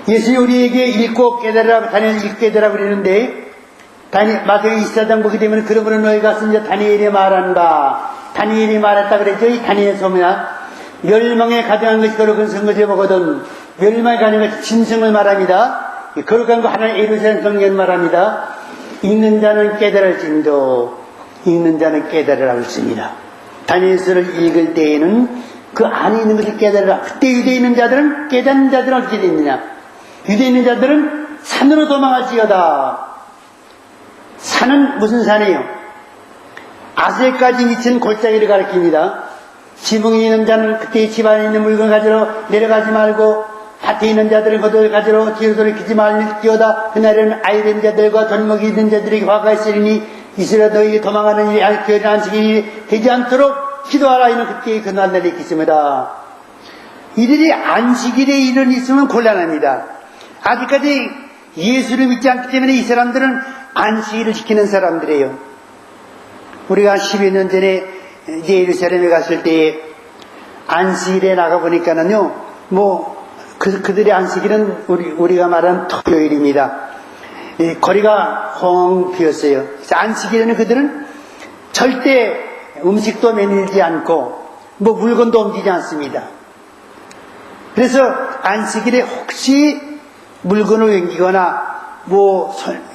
예수님이 우리에게 읽고 깨달으라 다니엘 읽고 깨달으라 그러는데 마태복음 24장 보게 되면 그러므로 너희가 쓴 다니엘이 말한 바 다니엘이 말했다 그랬죠. 이 다니엘 소문아 멸망에 가득한 것이 거룩한 성거지에 보거든 멸망에 가득한 것이 짐승을 말합니다. 거룩한 거 하나는 예루살렘 성전 말합니다. 읽는 자는 깨달을진도 읽는 자는 깨달으라고 했습니다. 다니엘서를 읽을 때에는 그 안에 있는 것을 깨달으라. 그때 유대에 있는 자들은, 깨닫는 자들은 어떻게 됐느냐? 유대에 있는 자들은 산으로 도망할지어다. 산은 무슨 산이에요? 아셀까지 미친 골짜기를 가리킵니다. 지붕에 있는 자는 그때 집안에 있는 물건 가지러 내려가지 말고, 밭에 있는 자들은 그들 가지러 뒤로를 기지 말지어다. 그날에는 아이된 자들과 젖먹이 있는 자들에게 화가 있으리니 이스라엘 너희에게 도망하는 일이 교회를 안식일이 되지 않도록 기도하라. 이는 그때의 그날날이 있겠습니다. 이들이 안식일에 일은 있으면 곤란합니다. 아직까지 예수를 믿지 않기 때문에 이 사람들은 안식일을 지키는 사람들이에요. 우리가 10여 년 전에 이제 예루살렘에 갔을 때에 안식일에 나가보니까는요, 그들의 안식일은 우리가 말하는 토요일입니다. 거리가 펑 비었어요. 그래서 안식일에는 그들은 절대 음식도 내밀지 않고, 물건도 옮기지 않습니다. 그래서 안식일에 혹시 물건을 옮기거나,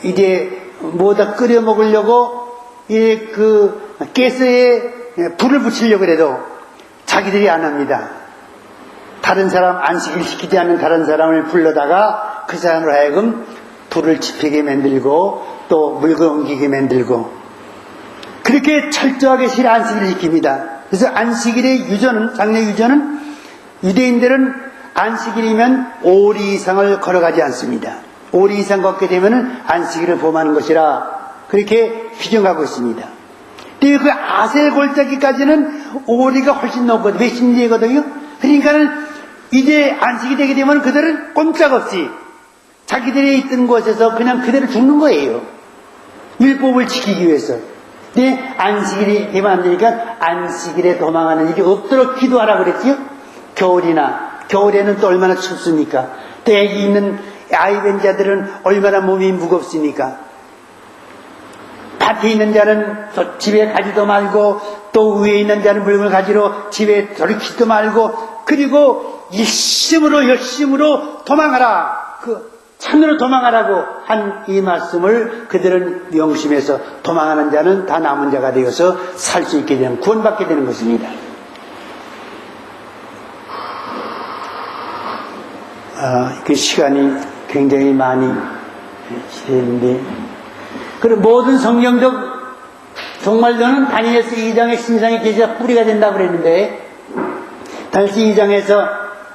이제 뭐다 끓여 먹으려고, 그 가스에 불을 붙이려고 해도 자기들이 안 합니다. 다른 사람, 안식일 시키지 않는 다른 사람을 불러다가 그 사람으로 하여금 불을 지피게 만들고 또 물건 옮기게 만들고, 그렇게 철저하게 안식일을 지킵니다. 그래서 안식일의 유전은, 장래 유전은, 유대인들은 안식일이면 5리 이상을 걸어가지 않습니다. 5리 이상 걷게 되면 안식일을 범하는 것이라 그렇게 규정하고 있습니다. 근데 그 아셀 골짜기까지는 5리가 훨씬 넘거든요. 몇십 리거든요. 그러니까는 이제 안식이 되게 되면 그들은 꼼짝없이 자기들이 있던 곳에서 그냥 그대로 죽는 거예요. 율법을 지키기 위해서. 근데 안식일이 되면 안 되니까 안식일에 도망하는 일이 없도록 기도하라고 그랬지요. 겨울에는 또 얼마나 춥습니까? 또 애기 있는 아이된 자들은 얼마나 몸이 무겁습니까? 밭에 있는 자는 집에 가지도 말고, 또 위에 있는 자는 물건을 가지러 집에 돌이키지도 말고, 그리고 열심으로 도망하라. 산으로 도망하라고 한 이 말씀을 그들은 명심해서 도망하는 자는 다 남은 자가 되어서 살 수 있게 되는, 구원받게 되는 것입니다. 그 시간이 굉장히 많이 지났는데, 그리고 모든 성경적 정말 저는 다니엘서 2장의 신상의 계시가 뿌리가 된다고 그랬는데, 다니엘서 2장에서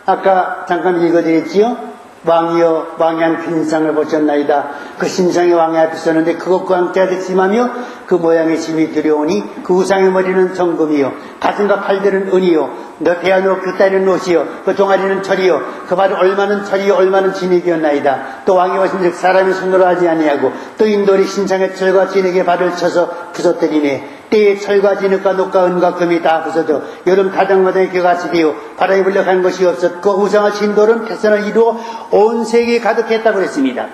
아까 잠깐 읽어드렸지요. 왕이여 왕의 큰 신상을 보셨나이다. 그 신상의 왕의 앞에 섰는데 그것과 함께 득심하며 그 모양의 심이 두려우니 그 우상의 머리는 정금이요 가슴과 팔들은 은이요 너 대안으로 긋다리는 옷이요 그 종아리는 철이요 그 발은 얼마는 철이요 얼마는 진액이었나이다. 또 왕이 오신즉 사람이 손으로 하지 아니하고 또 인돌이 신상의 철과 진액에 발을 쳐서 부서뜨리네. 때에 철과 진흙과 녹과 은과 금이 다 부서져 여름 다장마당에 겨같이 되어 바람이 불려 간 것이 없었고 우상의 진돌은 태산을 이루어 온 세계에 가득했다고 그랬습니다.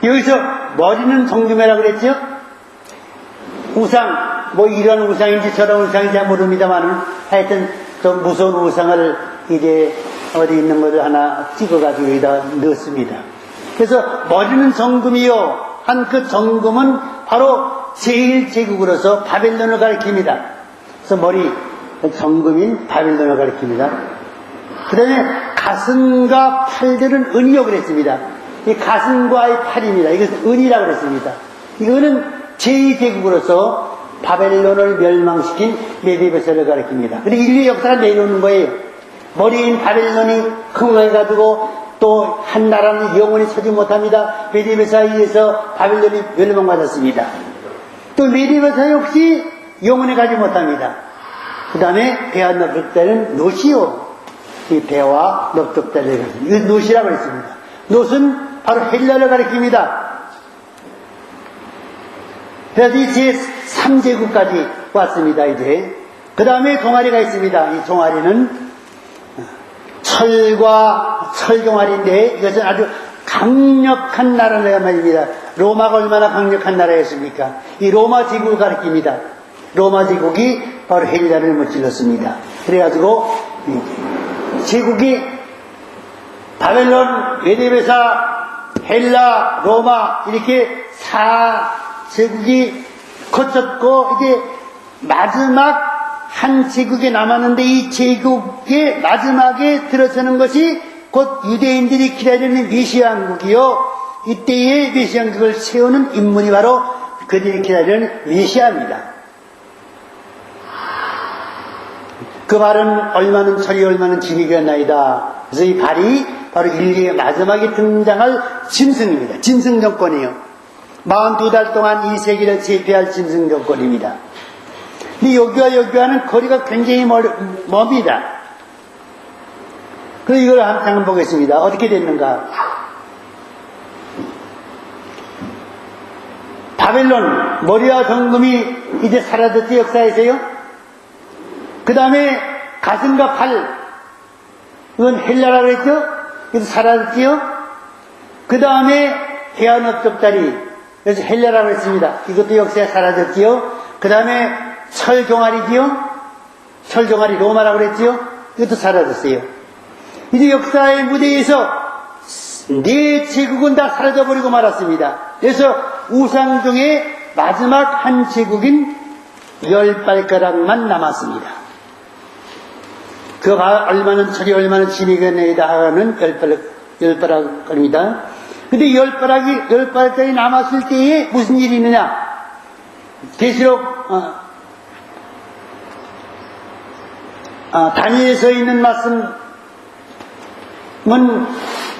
여기서 머리는 정금이라고 그랬죠? 우상, 이런 우상인지 저런 우상인지 잘 모릅니다만은 하여튼 좀 무서운 우상을 이제 어디 있는 것을 하나 찍어가지고 여기다 넣었습니다. 그래서 머리는 정금이요 한 그 정금은 바로 제1제국으로서 바벨론을 가리킵니다. 그래서 머리 정금인 바벨론을 가리킵니다. 그 다음에 가슴과 팔들은 은이요 그랬습니다. 이 가슴과의 팔입니다. 이것은 은이라고 그랬습니다. 이거는 제2제국으로서 바벨론을 멸망시킨 메디베사를 가리킵니다. 그리고 인류 역사가 내려오는 거예요. 머리인 바벨론이 흥해가지고 또 한 나라는 영원히 서지 못합니다. 메디베사에 의해서 바벨론이 멸망받았습니다. 또 메디베사 역시 영원히 가지 못합니다. 그 다음에 배와 넓적다리는 놋이요. 이 배와 넓적다리를 가리킵니다. 이거 놋이라고 했습니다. 놋은 바로 헬라를 가리킵니다. 그래서 이 제3제국까지 왔습니다, 이제. 그 다음에 종아리가 있습니다. 이 종아리는 철종아리인데 이것은 아주 강력한 나라란 말입니다. 로마가 얼마나 강력한 나라였습니까? 이 로마 제국을 가리킵니다. 로마 제국이 바로 헬라를 무찔렀습니다. 그래가지고 제국이 바벨론, 메디베사, 헬라, 로마 이렇게 4제국이 거쳤고 이제 마지막 한 제국이 남았는데 이 제국의 마지막에 들어서는 것이 곧 유대인들이 기다리는 메시아 왕국이요, 이때의 메시아 왕국을 세우는 인물이 바로 그들이 기다리는 메시아입니다. 그 발은 얼마는 철이 얼마는 진이겠나이다. 그래서 이 발이 바로 인류의 마지막에 등장할 짐승입니다. 짐승 정권이에요. 42달 동안 이 세계를 제패할 짐승 정권입니다. 근데 여기와 여기와는 거리가 굉장히 멉니다. 그래서 이걸 한번 보겠습니다. 어떻게 됐는가. 바벨론, 머리와 정금이 이제 사라졌죠, 역사에서요. 그 다음에 가슴과 팔, 이건 헬라라고 했죠? 이것도 사라졌지요? 그 다음에 해안업적다리, 그래서 헬라라고 했습니다. 이것도 역사에 사라졌지요? 그 다음에 철종아리지요? 철종아리 로마라고 그랬지요? 이것도 사라졌어요. 이제 역사의 무대에서 네 제국은 다 사라져버리고 말았습니다. 그래서 우상 중에 마지막 한 제국인 10발가락만 남았습니다. 그 얼마는 철이 얼마는 진이겠나이다 하는 10발가락입니다. 근데 10발가락이 남았을 때에 무슨 일이 있느냐? 계시록 다니엘서 있는 말씀은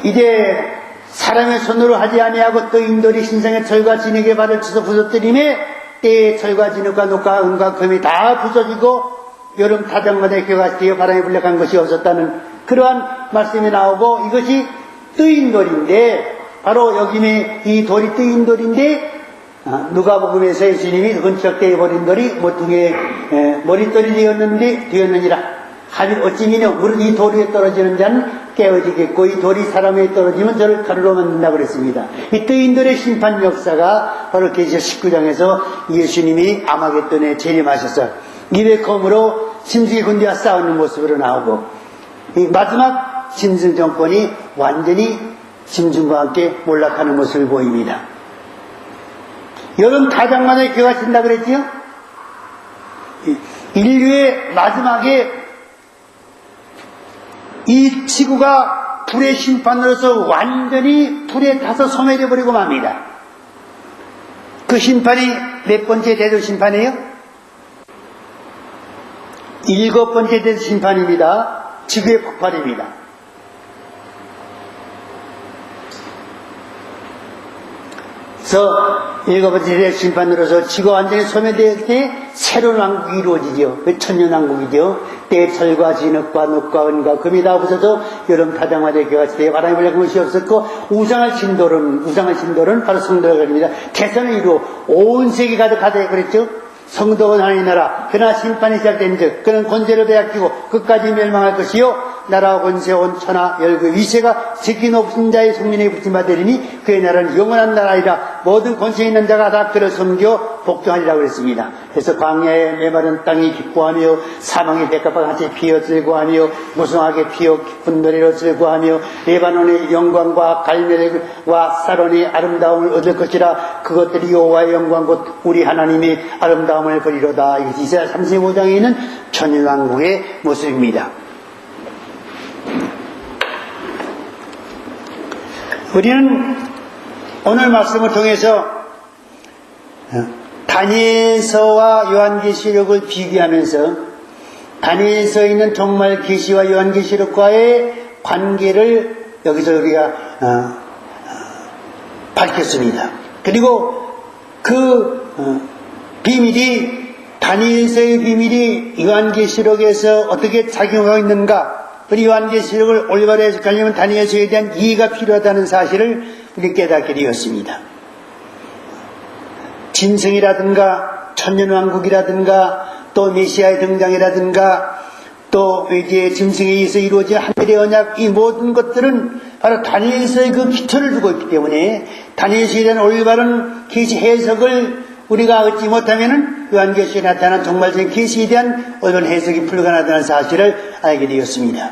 이제 사람의 손으로 하지 아니하고 또 인돌이 신성의 철과 진흙의 발을 쳐서 부서뜨림에 때에 철과 진흙과 녹과 은과 금이 다 부서지고 여름 타작마다 겨가 되어 바람이 불려간 것이 없었다는 그러한 말씀이 나오고, 이것이 뜨인 돌인데 바로 여기에 이 돌이 뜨인 돌인데 누가복음에서 예수님이 흔적되어 버린 돌이 모퉁이에 머릿돌이 되었느니라. 하니 어찌미뇨 무릇 이 돌 위에 떨어지는 자는 깨어지겠고 이 돌이 사람 위에 떨어지면 저를 가루로 만든다고 그랬습니다. 이 뜨인 돌의 심판 역사가 바로 계시록 19장에서 예수님이 아마겟돈에 재림하셔서 입의 검으로 짐승의 군대와 싸우는 모습으로 나오고, 이 마지막 짐승 정권이 완전히 짐승과 함께 몰락하는 모습을 보입니다. 여름 타작만에 귀가하신다 그랬지요? 인류의 마지막에 이 지구가 불의 심판으로서 완전히 불에 타서 소멸해 버리고 맙니다. 그 심판이 몇 번째 대도 심판이에요? 7번째 대도 심판입니다. 지구의 폭발입니다. 그래서 7번째 대도 심판으로서 지구가 완전히 소멸될 때 새로운 왕국이 이루어지죠. 그 천년왕국이죠. 때에 철과 진흙과 녹과 은과 금이 다 부서서 여름 타장마다 겨같이 되어 바람이 불려간 것이 없었고, 우상할 신돌은 바로 성도가 됩니다. 태산을 이루어 온 세계 가득하다 그랬죠. 성도가 하나님 나라, 그러나 심판이 시작된 즉 그는 권세를 빼앗기고 끝까지 멸망할 것이요 나라와 권세 온 천하 열국 위세가 지키 높은 자의 성민에 붙임받으리니 그의 나라는 영원한 나라이라. 모든 권세 있는 자가 다 그를 섬겨 복종하리라고 했습니다. 그래서 광야에 메마른 땅이 기뻐하며 사망의 백합과 같이 피어 즐거워하며 무성하게 피어 깊은 노래로 즐거워하며 레바논의 영광과 갈멜과 사론의 아름다움을 얻을 것이라. 그것들이 여호와의 영광 곧 우리 하나님의 아름다움을 그리로다. 이것이 이사야 35장에 있는 천년왕국의 모습입니다. 우리는 오늘 말씀을 통해서 다니엘서와 요한계시록을 비교하면서 다니엘서에 있는 종말 계시와 요한계시록과의 관계를 여기서 우리가 밝혔습니다. 그리고 그 비밀이, 다니엘서의 비밀이 요한계시록에서 어떻게 작용하고 있는가, 그리고 요한계시록을 올바로 해석하려면 다니엘서에 대한 이해가 필요하다는 사실을 우리 깨닫게 되었습니다. 짐승이라든가 천년왕국이라든가 또 메시아의 등장이라든가 또 이제 짐승에 의해서 이루어진 하늘의 언약, 이 모든 것들은 바로 다니엘서의 그 기초를 두고 있기 때문에 다니엘서에 대한 올바른 계시 해석을 우리가 얻지 못하면은 요한계시에 나타난 정말적인 계시에 대한 어떤 해석이 불가능하다는 사실을 알게 되었습니다.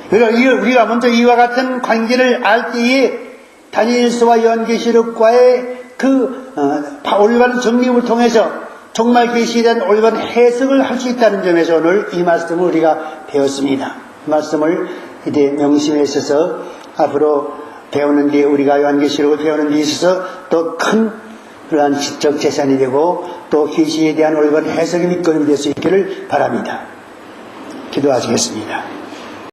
그리고 우리가 먼저 이와 같은 관계를 알 때에 다니엘서와 요한계시록과의 그 올바른 정립을 통해서 정말 계시에 대한 올바른 해석을 할 수 있다는 점에서 오늘 이 말씀을 우리가 배웠습니다. 이 말씀을 이제 명심에 있어서 앞으로 배우는 데 우리가 요한계시록을 배우는 데 있어서 더 큰 그러한 지적 재산이 되고 또 계시에 대한 올바른 해석의 밑거름이 될 수 있기를 바랍니다. 기도하시겠습니다.